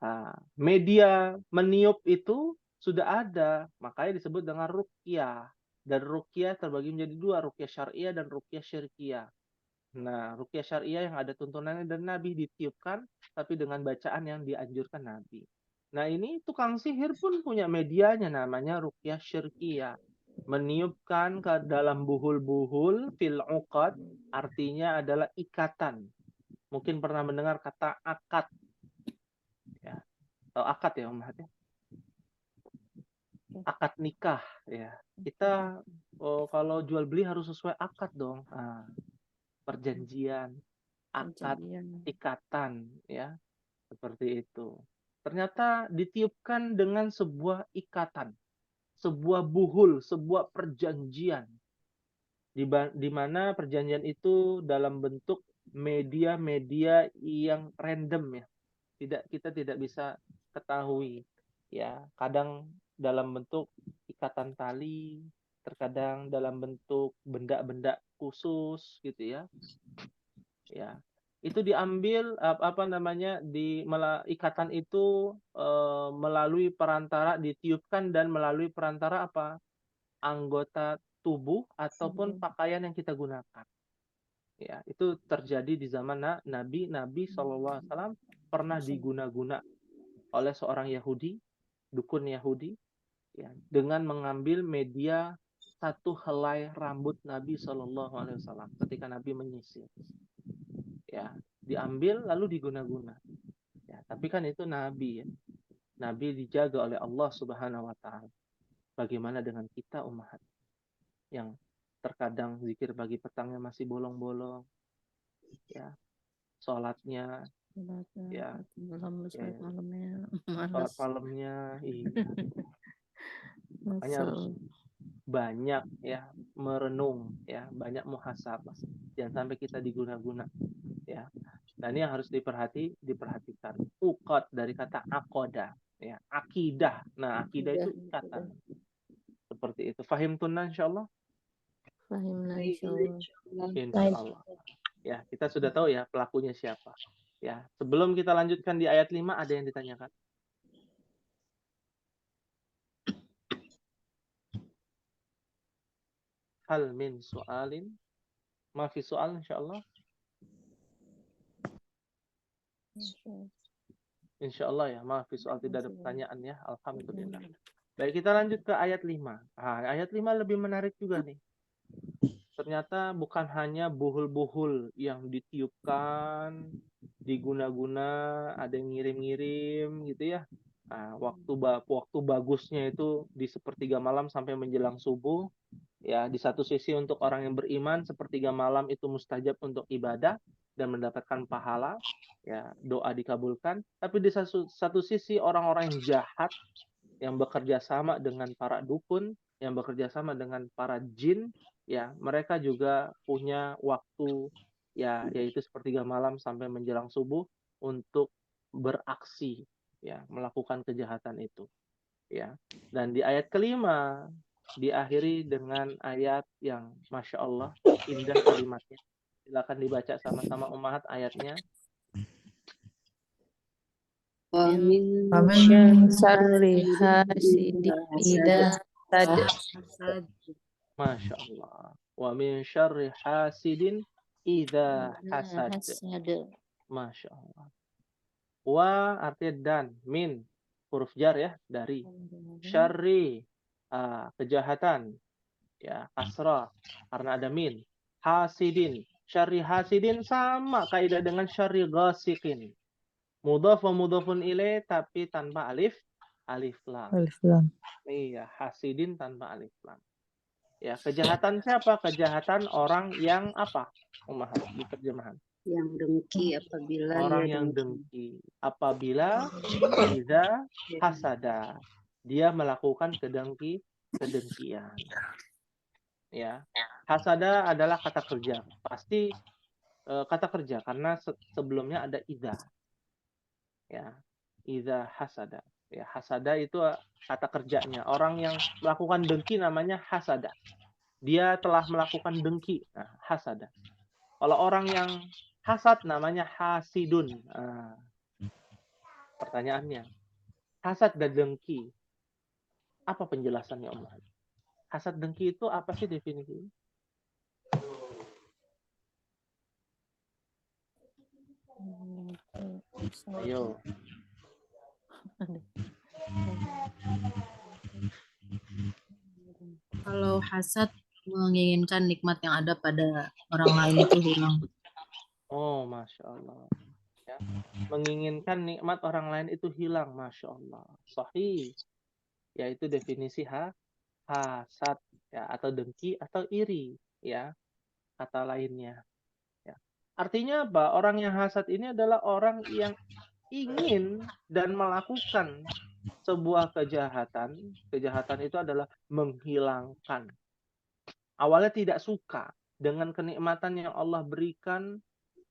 [SPEAKER 1] Nah, media meniup itu sudah ada, makanya disebut dengan ruqyah. Dan ruqyah terbagi menjadi dua, ruqyah syariah dan ruqyah syirkiyah. Nah, ruqyah syariah yang ada tuntunannya dari Nabi ditiupkan, tapi dengan bacaan yang dianjurkan Nabi. Nah, ini tukang sihir pun punya medianya, namanya ruqyah syirkiyah. Meniupkan ke dalam buhul-buhul fil uqad, artinya adalah ikatan. Mungkin pernah mendengar kata akad. Ya. Tahu akad ya, Om Hati? Akad nikah ya. Kita kalau jual beli harus sesuai akad dong. Nah, perjanjian, akad, ikatan ya. Seperti itu. Ternyata ditiupkan dengan sebuah ikatan, sebuah buhul, sebuah perjanjian. Di mana perjanjian itu dalam bentuk media-media yang random ya. Kita tidak bisa ketahui ya. Kadang dalam bentuk ikatan tali, terkadang dalam bentuk benda-benda khusus gitu ya. Ya. Itu diambil ikatan itu melalui perantara, ditiupkan dan melalui perantara apa? anggota tubuh ataupun pakaian yang kita gunakan. Ya, itu terjadi di zaman Nabi SAW pernah diguna-guna oleh seorang Yahudi, dukun Yahudi, ya, dengan mengambil media satu helai rambut Nabi SAW ketika Nabi menyisir. Ya, diambil lalu diguna-guna. Ya, tapi kan itu Nabi ya. Nabi dijaga oleh Allah Subhanahu wa taala. Bagaimana dengan kita umat yang terkadang zikir pagi petangnya masih bolong-bolong, ya, sholatnya, ya,
[SPEAKER 4] Malam
[SPEAKER 1] ya,
[SPEAKER 4] malamnya
[SPEAKER 1] sholat
[SPEAKER 4] malas.
[SPEAKER 1] malamnya, iya. Makanya harus
[SPEAKER 4] Masuk.
[SPEAKER 1] banyak ya merenung, ya, banyak muhasabah. Jangan sampai kita diguna-guna, ya. Nah, ini yang harus diperhatikan. Uqad dari kata aqoda, ya, akidah. Nah, akidah itu ikatan. Seperti itu. Fahim tunna insyaallah?
[SPEAKER 4] Fahimna
[SPEAKER 2] Baik,
[SPEAKER 4] insyaallah.
[SPEAKER 1] Insyaallah. Ya, kita sudah tahu ya pelakunya siapa. Ya, sebelum kita lanjutkan di ayat 5 ada yang ditanyakan? Hal min soalin? Mafi soal insyaallah. Insyaallah ya, mafi soal tidak ada pertanyaan ya. Alhamdulillah. Baik, kita lanjut ke ayat 5. Ayat 5 lebih menarik juga nih. Ternyata bukan hanya buhul-buhul yang ditiupkan, diguna-guna, ada yang ngirim-ngirim gitu ya. Nah, waktu bagusnya itu di sepertiga malam sampai menjelang subuh. Ya, di satu sisi untuk orang yang beriman, sepertiga malam itu mustajab untuk ibadah dan mendapatkan pahala. Ya, doa dikabulkan. Tapi di satu sisi orang-orang yang jahat, yang bekerja sama dengan para dukun, yang bekerja sama dengan para jin, ya, mereka juga punya waktu, ya, yaitu sepertiga malam sampai menjelang subuh untuk beraksi, ya, melakukan kejahatan itu, ya. Dan di ayat kelima diakhiri dengan ayat yang Masya Allah indah kalimatnya. Silakan dibaca sama-sama ummahat ayatnya.
[SPEAKER 2] Wa min
[SPEAKER 4] Wamin syarri hasidin idza
[SPEAKER 2] hasad.
[SPEAKER 4] hasad.
[SPEAKER 1] Masya Allah. Wa min syarri hasidin idza hasad. Masya Allah. Wa artinya dan, min huruf jar ya, dari, syarri kejahatan, ya, kasrah karena ada min, hasidin, syarri hasidin sama kaidah dengan syarri ghasiqin, mudhaf wa mudhafun ilaih tapi tanpa alif lam. Iya, hasidin tanpa alif lam. Ya, kejahatan siapa? Kejahatan orang yang apa? Ummahat di terjemahan.
[SPEAKER 2] Yang dengki apabila
[SPEAKER 1] Orang
[SPEAKER 2] ia
[SPEAKER 1] yang
[SPEAKER 2] dengki.
[SPEAKER 1] dengki. Apabila iza hasada. Dia melakukan kedengkian. Ya. Hasada adalah kata kerja. Pasti kata kerja karena sebelumnya ada iza. Ya. Iza hasada. Ya, hasada itu kata kerjanya. Orang yang melakukan dengki namanya hasada. Dia telah melakukan dengki. Nah, hasada. Kalau orang yang hasad namanya hasidun. Nah, pertanyaannya, hasad dan dengki, apa penjelasannya Om? Hasad dengki itu apa sih definisinya? Ayo.
[SPEAKER 5] Kalau hasad menginginkan nikmat yang ada pada orang lain itu hilang.
[SPEAKER 1] Oh, Masya Allah. Ya. Menginginkan nikmat orang lain itu hilang, Masya Allah. Sahih. Yaitu definisi hasad, ya, atau dengki atau iri, ya, kata lainnya. Ya. Artinya apa? Orang yang hasad ini adalah orang yang ingin dan melakukan sebuah kejahatan. Kejahatan itu adalah menghilangkan. Awalnya tidak suka dengan kenikmatan yang Allah berikan,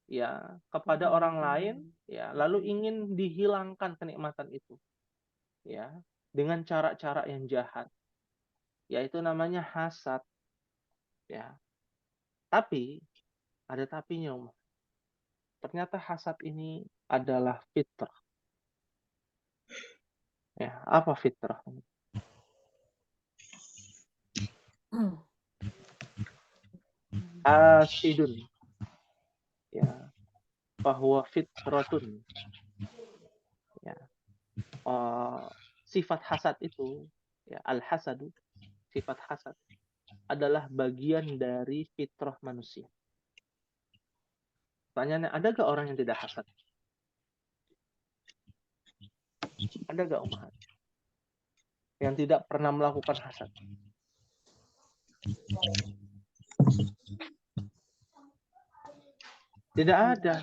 [SPEAKER 1] ya, kepada orang lain, ya, lalu ingin dihilangkan kenikmatan itu, ya, dengan cara-cara yang jahat, yaitu namanya hasad, ya. Tapi ada tapinya, Om. Ternyata hasad ini adalah fitrah. Ya, apa fitrah? Hasidun, ya, bahwa fitratun, ya. Sifat hasad itu, ya, al-hasadu, sifat hasad adalah bagian dari fitrah manusia. Pertanyaannya, ada gak orang yang tidak hasad? Ada gak umat yang tidak pernah melakukan hasad? Tidak ada.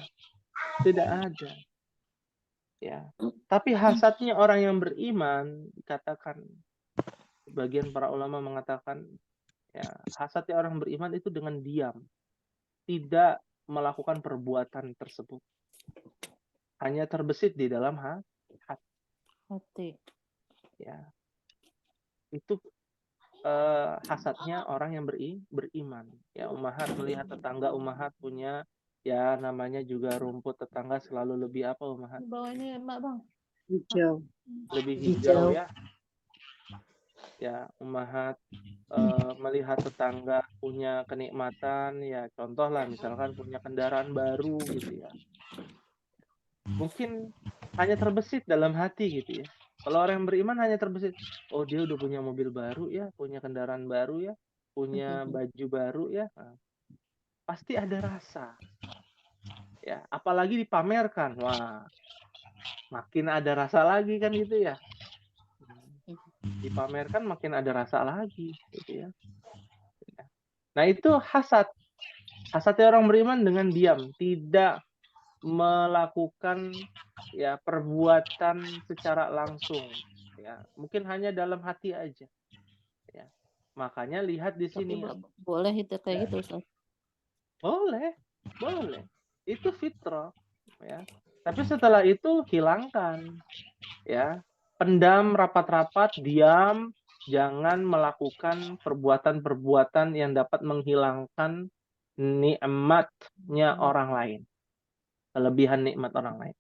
[SPEAKER 1] Tidak ada. Ya. Tapi hasadnya orang yang beriman, dikatakan, sebagian para ulama mengatakan, ya, hasadnya orang beriman itu dengan diam. Tidak melakukan perbuatan tersebut. Hanya terbesit di dalam hati. Ya. Itu hasadnya orang yang beriman. Ya, ummahat melihat tetangga ummahat punya, ya, namanya juga rumput tetangga selalu lebih apa ummahat?
[SPEAKER 3] Bawahnya Mak Bang.
[SPEAKER 2] Hijau.
[SPEAKER 1] Lebih
[SPEAKER 3] Hijau.
[SPEAKER 1] hijau, ya. Ya, ummahat melihat tetangga punya kenikmatan, ya, contoh lah misalkan punya kendaraan baru gitu ya. Mungkin hanya terbesit dalam hati gitu ya. Kalau orang yang beriman hanya terbesit, oh dia udah punya mobil baru ya, punya kendaraan baru ya, punya baju baru ya. Nah, pasti ada rasa. Ya, apalagi dipamerkan. Wah, makin ada rasa lagi kan gitu ya. Dipamerkan makin ada rasa lagi gitu ya. Nah, itu hasad. Hasadnya orang beriman dengan diam, tidak melakukan, ya, perbuatan secara langsung, ya, mungkin hanya dalam hati aja, ya. Makanya lihat di
[SPEAKER 3] Tapi
[SPEAKER 1] sini,
[SPEAKER 3] boleh itu kayak gitu, Ustaz.
[SPEAKER 1] boleh itu fitrah, ya. Tapi setelah itu hilangkan, ya, pendam rapat-rapat, diam, jangan melakukan perbuatan-perbuatan yang dapat menghilangkan nikmatnya orang lain, kelebihan nikmat orang lain.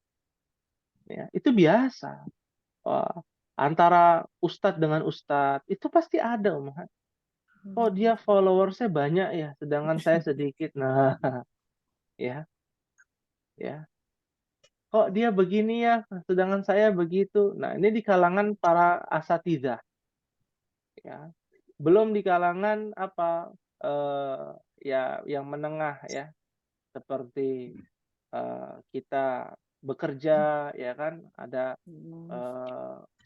[SPEAKER 1] Ya, itu biasa. Antara ustadz dengan ustadz itu pasti ada, Umat. Oh, dia followersnya banyak ya, sedangkan saya sedikit. Nah, ya, kok dia begini ya, sedangkan saya begitu. Nah, ini di kalangan para asatidzah, ya, belum di kalangan apa, ya, yang menengah ya, seperti kita bekerja, ya kan, ada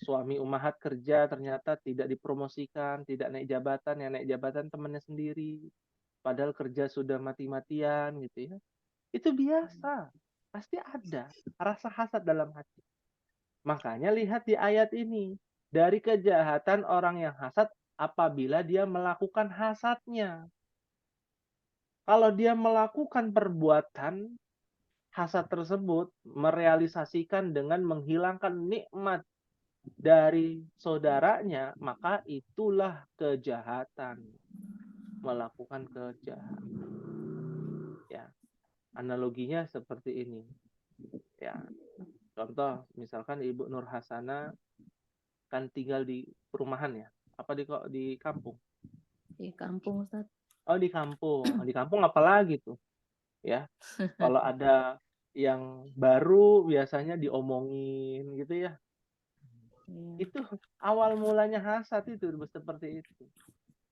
[SPEAKER 1] suami ummahat kerja ternyata tidak dipromosikan, tidak naik jabatan, yang naik jabatan temannya sendiri, padahal kerja sudah mati-matian gitu ya. Itu biasa, pasti ada rasa hasad dalam hati. Makanya lihat di ayat ini, dari kejahatan orang yang hasad apabila dia melakukan hasadnya. Kalau dia melakukan perbuatan hasad tersebut, merealisasikan dengan menghilangkan nikmat dari saudaranya, maka itulah kejahatan. Melakukan kejahatan. Ya, analoginya seperti ini. Ya, contoh, misalkan Ibu Nur Hasana kan tinggal di perumahan ya, apa di kampung?
[SPEAKER 3] Di kampung, Ustaz.
[SPEAKER 1] Oh, di kampung. Di kampung apalagi tuh, ya. Kalau ada yang baru biasanya diomongin gitu ya. Itu awal mulanya hasad itu seperti itu.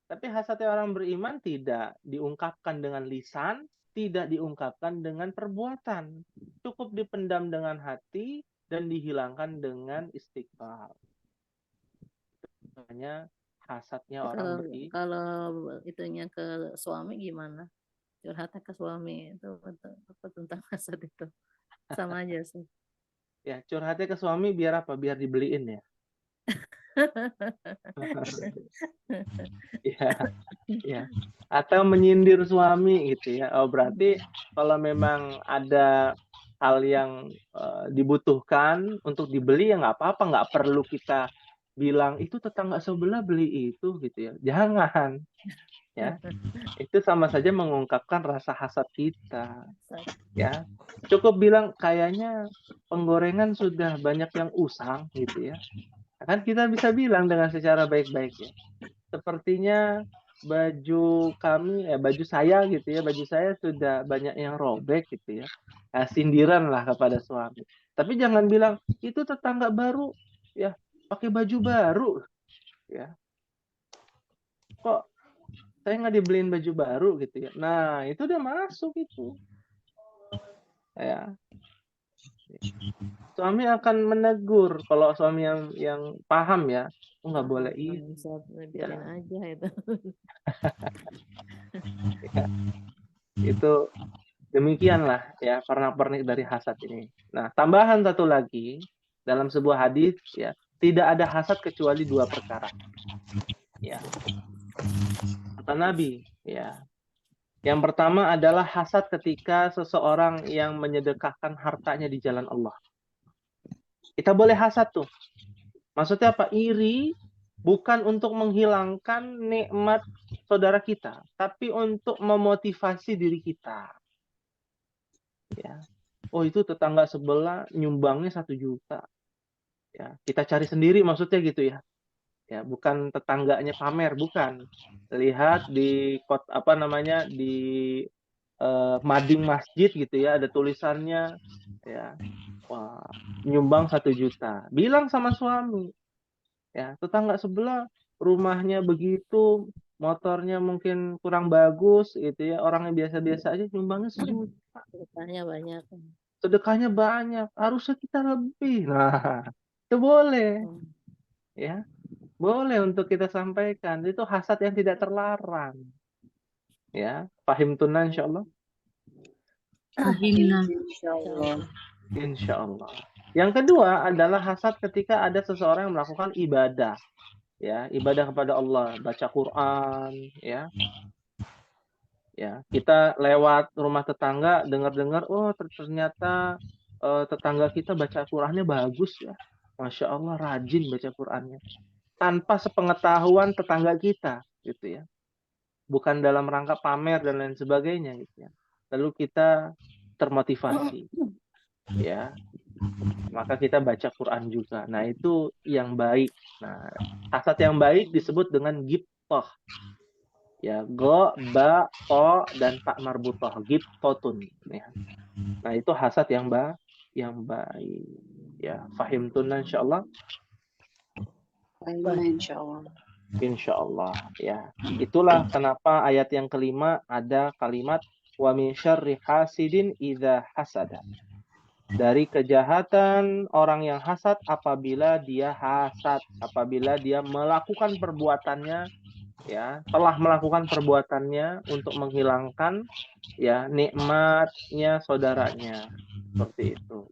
[SPEAKER 1] Tapi hasadnya orang beriman tidak diungkapkan dengan lisan, tidak diungkapkan dengan perbuatan. Cukup dipendam dengan hati dan dihilangkan dengan istighfar. Makanya hasadnya orang beriman.
[SPEAKER 3] Kalau itunya ke suami gimana? Curhatnya ke suami itu apa tentang hasad itu? Sama aja sih.
[SPEAKER 1] Ya, curhatnya ke suami biar apa? Biar dibeliin ya. Ya. Atau menyindir suami gitu ya. Oh, berarti kalau memang ada hal yang dibutuhkan untuk dibeli ya nggak apa-apa, nggak perlu kita bilang itu tetangga sebelah beli itu gitu ya. Jangan. Ya. Itu sama saja mengungkapkan rasa hasad kita. Ya. Cukup bilang kayaknya penggorengan sudah banyak yang usang gitu ya. Kan kita bisa bilang dengan secara baik-baik ya. Sepertinya baju kami, baju saya gitu ya, baju saya sudah banyak yang robek gitu ya. Sindiran lah kepada suami. Tapi jangan bilang itu tetangga baru ya pakai baju baru ya. Kok saya nggak dibeliin baju baru gitu ya. Nah, itu udah masuk itu. Ya. Suami akan menegur kalau suami yang paham ya. Oh, nggak boleh
[SPEAKER 3] Paham,
[SPEAKER 1] itu.
[SPEAKER 3] Ustaz. Biarin aja itu.
[SPEAKER 1] Ya. Itu demikianlah ya pernak-pernik dari hasad ini. Nah, tambahan satu lagi dalam sebuah hadis ya, tidak ada hasad kecuali dua perkara. Ya. Kata Nabi, ya. Yang pertama adalah hasad ketika seseorang yang menyedekahkan hartanya di jalan Allah. Kita boleh hasad tuh. Maksudnya apa? Iri bukan untuk menghilangkan nikmat saudara kita, tapi untuk memotivasi diri kita. Ya. Oh, itu tetangga sebelah nyumbangnya 1 juta. Ya, kita cari sendiri maksudnya gitu ya. Ya, bukan tetangganya pamer, bukan. Lihat di di mading masjid gitu ya, ada tulisannya ya. Wah, nyumbang 1 juta. Bilang sama suami, ya, tetangga sebelah rumahnya begitu, motornya mungkin kurang bagus gitu ya, orangnya biasa-biasa aja nyumbangnya 1 juta.
[SPEAKER 3] Ceritanya banyak.
[SPEAKER 1] Sedekahnya banyak, harusnya kita lebih. Nah, itu boleh ya. Boleh untuk kita sampaikan. Itu hasad yang tidak terlarang. Ya, pahim tunan insyaallah.
[SPEAKER 5] Fahimna.
[SPEAKER 2] Insyaallah.
[SPEAKER 1] Insyaallah. Yang kedua adalah hasad ketika ada seseorang yang melakukan ibadah. Ya, ibadah kepada Allah, baca Quran, ya. Ya, kita lewat rumah tetangga dengar-dengar, oh ternyata tetangga kita baca Qurannya bagus ya. Masya Allah, rajin baca Qurannya. Tanpa sepengetahuan tetangga kita, gitu ya. Bukan dalam rangka pamer dan lain sebagainya, gitu ya. Lalu kita termotivasi, ya. Maka kita baca Quran juga. Nah, itu yang baik. Nah, hasad yang baik disebut dengan ghibthah. Ya, go, ba, to, dan tak marbutoh, ghibtotun. Ya. Nah, itu hasad yang baik. Ya, fahim tunan insyaallah.
[SPEAKER 2] Insyaallah.
[SPEAKER 1] Insyaallah ya. Itulah kenapa ayat yang kelima ada kalimat wa min syarri hasidin idza hasada. Dari kejahatan orang yang hasad apabila dia hasad, apabila dia melakukan perbuatannya ya, telah melakukan perbuatannya untuk menghilangkan ya nikmatnya saudaranya. Seperti itu.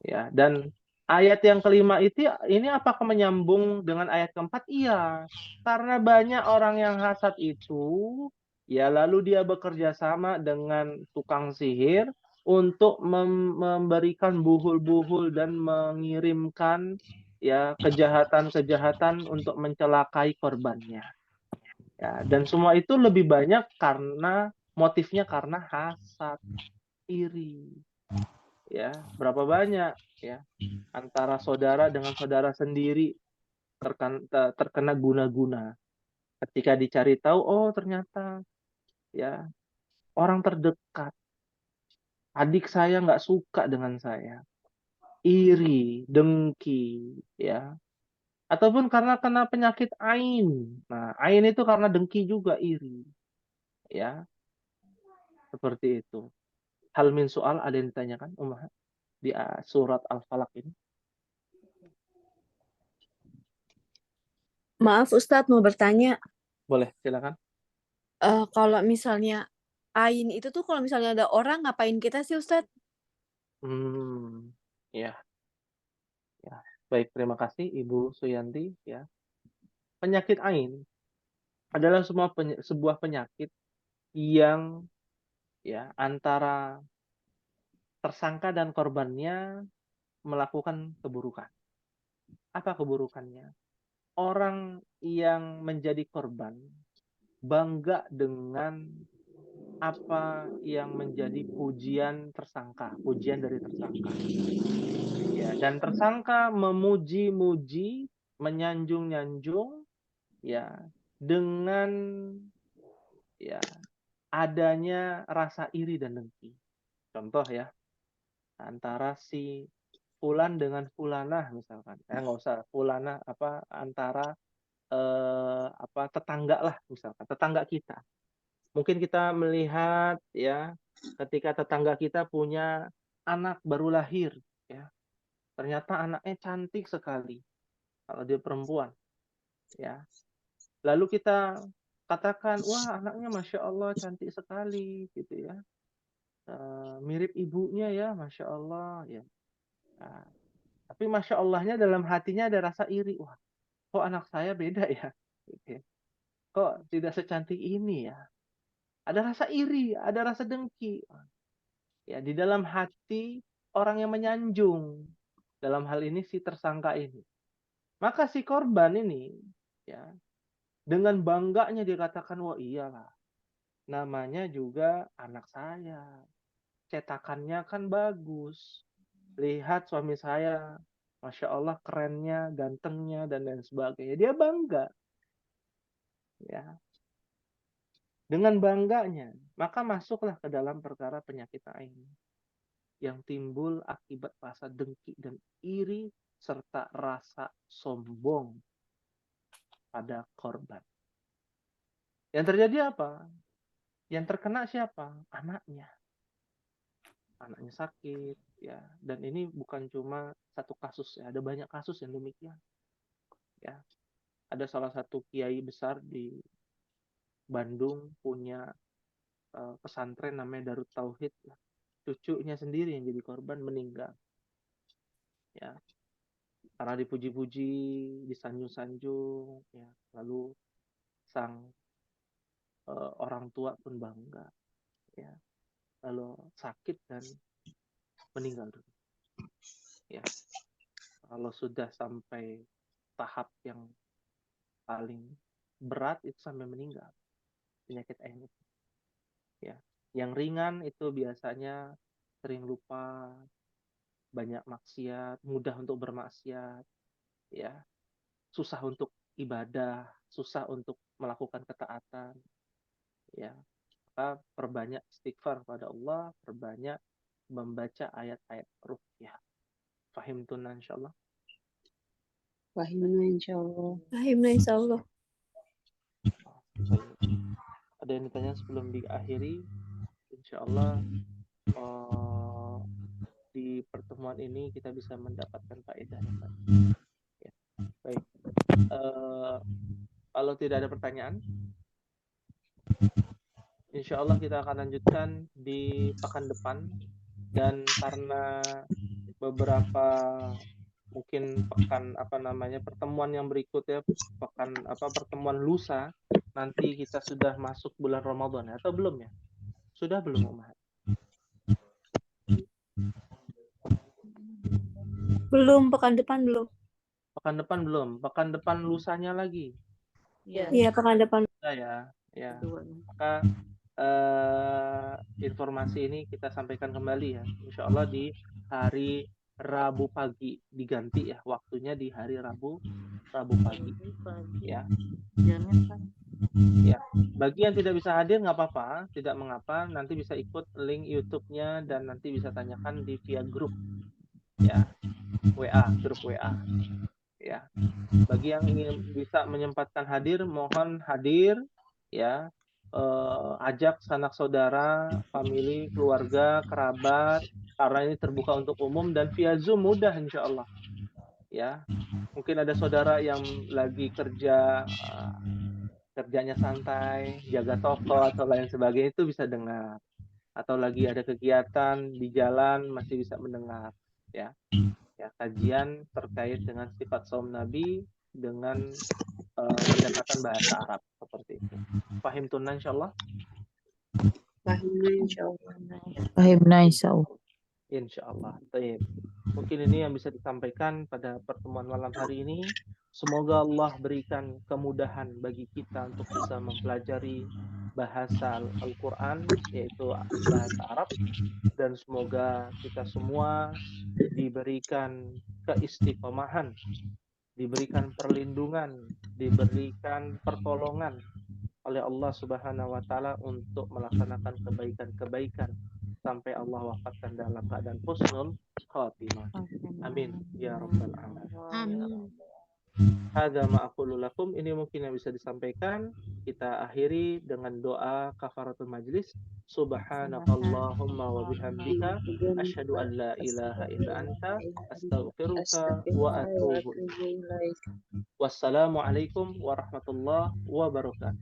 [SPEAKER 1] Ya, dan ayat yang kelima itu ini apakah menyambung dengan ayat keempat? Iya, karena banyak orang yang hasad itu ya lalu dia bekerja sama dengan tukang sihir untuk memberikan buhul-buhul dan mengirimkan ya kejahatan-kejahatan untuk mencelakai korbannya. Ya, dan semua itu lebih banyak karena motifnya karena hasad, iri. Ya, berapa banyak ya antara saudara dengan saudara sendiri terkena guna-guna. Ketika dicari tahu, oh ternyata ya orang terdekat, adik saya nggak suka dengan saya, iri, dengki, ya. Ataupun karena kena penyakit ain. Nah, ain itu karena dengki juga iri, ya. Seperti itu. Hal min soal ada yang ditanyakan, Umar, di surat Al-Falaq ini?
[SPEAKER 6] Maaf Ustadz mau bertanya,
[SPEAKER 1] Boleh, silakan.
[SPEAKER 6] kalau misalnya ain itu tuh kalau misalnya ada orang ngapain kita sih Ustadz?
[SPEAKER 1] Ya. Ya, baik, terima kasih Ibu Suyanti ya. Penyakit ain adalah sebuah penyakit yang ya antara tersangka dan korbannya melakukan keburukan. Apa keburukannya? Orang yang menjadi korban bangga dengan apa yang menjadi pujian tersangka, pujian dari tersangka. Ya, dan tersangka memuji-muji, menyanjung-nyanjung ya dengan ya adanya rasa iri dan dengki. Contoh ya, antara si fulan dengan fulanah misalkan. Nggak usah fulanah antara tetangga lah misalkan, tetangga kita. Mungkin kita melihat ya ketika tetangga kita punya anak baru lahir ya. Ternyata anaknya cantik sekali kalau dia perempuan ya. Lalu kita katakan, wah anaknya Masya Allah cantik sekali gitu ya. Mirip ibunya ya, Masya Allah ya. Nah, tapi Masya Allahnya dalam hatinya ada rasa iri. Wah, kok anak saya beda ya? Gitu ya. Kok tidak secantik ini ya? Ada rasa iri, ada rasa dengki. Ya, di dalam hati orang yang menyanjung. Dalam hal ini si tersangka ini. Maka si korban ini ya dengan bangganya dikatakan, wah iyalah. Namanya juga anak saya. Cetakannya kan bagus. Lihat suami saya, Masya Allah kerennya, gantengnya, dan lain sebagainya. Dia bangga. Ya. Dengan bangganya, maka masuklah ke dalam perkara penyakit ain yang timbul akibat rasa dengki dan iri serta rasa sombong pada korban. Yang terjadi apa? Yang terkena siapa? Anaknya. Anaknya sakit, ya. Dan ini bukan cuma satu kasus, ya. Ada banyak kasus yang demikian. Ya. Ada salah satu kiai besar di Bandung punya pesantren namanya Darut Tauhid. Ya. Cucunya sendiri yang jadi korban meninggal. Ya. Karena dipuji-puji, disanjung-sanjung, ya. Lalu sang orang tua pun bangga, ya. Lalu sakit dan meninggal dunia. Ya. Kalau sudah sampai tahap yang paling berat itu sampai meninggal penyakit ain itu. Ya. Yang ringan itu biasanya sering lupa, banyak maksiat, mudah untuk bermaksiat, ya. Susah untuk ibadah, susah untuk melakukan ketaatan, ya. Maka perbanyak istighfar kepada Allah, perbanyak membaca ayat-ayat ruqyah. Fahim tunan insyaallah.
[SPEAKER 2] Fahimna insyaallah.
[SPEAKER 6] Fahimna insyaallah.
[SPEAKER 1] Ada yang ditanya sebelum diakhiri? Insyaallah di pertemuan ini kita bisa mendapatkan faedah yang baik. Ya. Baik. Kalau tidak ada pertanyaan, insyaallah kita akan lanjutkan di pekan depan. Dan karena beberapa mungkin pekan pertemuan yang berikutnya pertemuan lusa nanti kita sudah masuk bulan Ramadan atau belum ya? Sudah belum Umat?
[SPEAKER 6] Belum, pekan depan belum.
[SPEAKER 1] Pekan depan belum. Pekan depan lusanya lagi.
[SPEAKER 6] Iya, pekan depan.
[SPEAKER 1] Ya. Maka informasi ini kita sampaikan kembali ya. Insyaallah di hari Rabu pagi diganti ya, waktunya di hari Rabu pagi. Ya. Ya. Bagi yang tidak bisa hadir nggak apa-apa, tidak mengapa, nanti bisa ikut link YouTube-nya dan nanti bisa tanyakan di via grup. Ya. grup WA. Ya. Bagi yang ingin bisa menyempatkan hadir, mohon hadir ya. Ajak sanak saudara, family, keluarga, kerabat, karena ini terbuka untuk umum dan via Zoom mudah insya Allah. Ya, mungkin ada saudara yang lagi kerjanya santai, jaga toko atau lain sebagainya itu bisa dengar. Atau lagi ada kegiatan di jalan masih bisa mendengar. Ya, kajian terkait dengan sifat saum Nabi dengan pendekatan bahasa Arab seperti itu. Fahim tunan insyaallah.
[SPEAKER 2] Fahimna insyaallah.
[SPEAKER 4] Fahimna insyaallah.
[SPEAKER 1] Insyaallah. Baik. Mungkin ini yang bisa disampaikan pada pertemuan malam hari ini. Semoga Allah berikan kemudahan bagi kita untuk bisa mempelajari bahasa Al-Quran, yaitu bahasa Arab, dan semoga kita semua diberikan keistiqomahan diberikan perlindungan, diberikan pertolongan oleh Allah Subhanahu wa taala untuk melaksanakan kebaikan-kebaikan sampai Allah wafatkan dalam keadaan husnul khatimah. Amin ya rabbal alamin.
[SPEAKER 5] Amin.
[SPEAKER 1] Hadza ma aqulu lakum, ini mungkin yang bisa disampaikan. Kita akhiri dengan doa kafaratul majlis. Subhanakallahumma wa bihamdika asyhadu an la ilaha illa anta astaghfiruka wa atubu ilaik. Wassalamualaikum warahmatullahi wabarakatuh.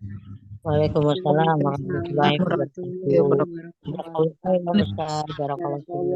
[SPEAKER 4] Waalaikumsalam warahmatullahi
[SPEAKER 2] warahmatullahi
[SPEAKER 4] wabarakatuh.
[SPEAKER 2] wabarakatuh.
[SPEAKER 4] Barakallahu khairan, Ustaz. Barakallahu khairan.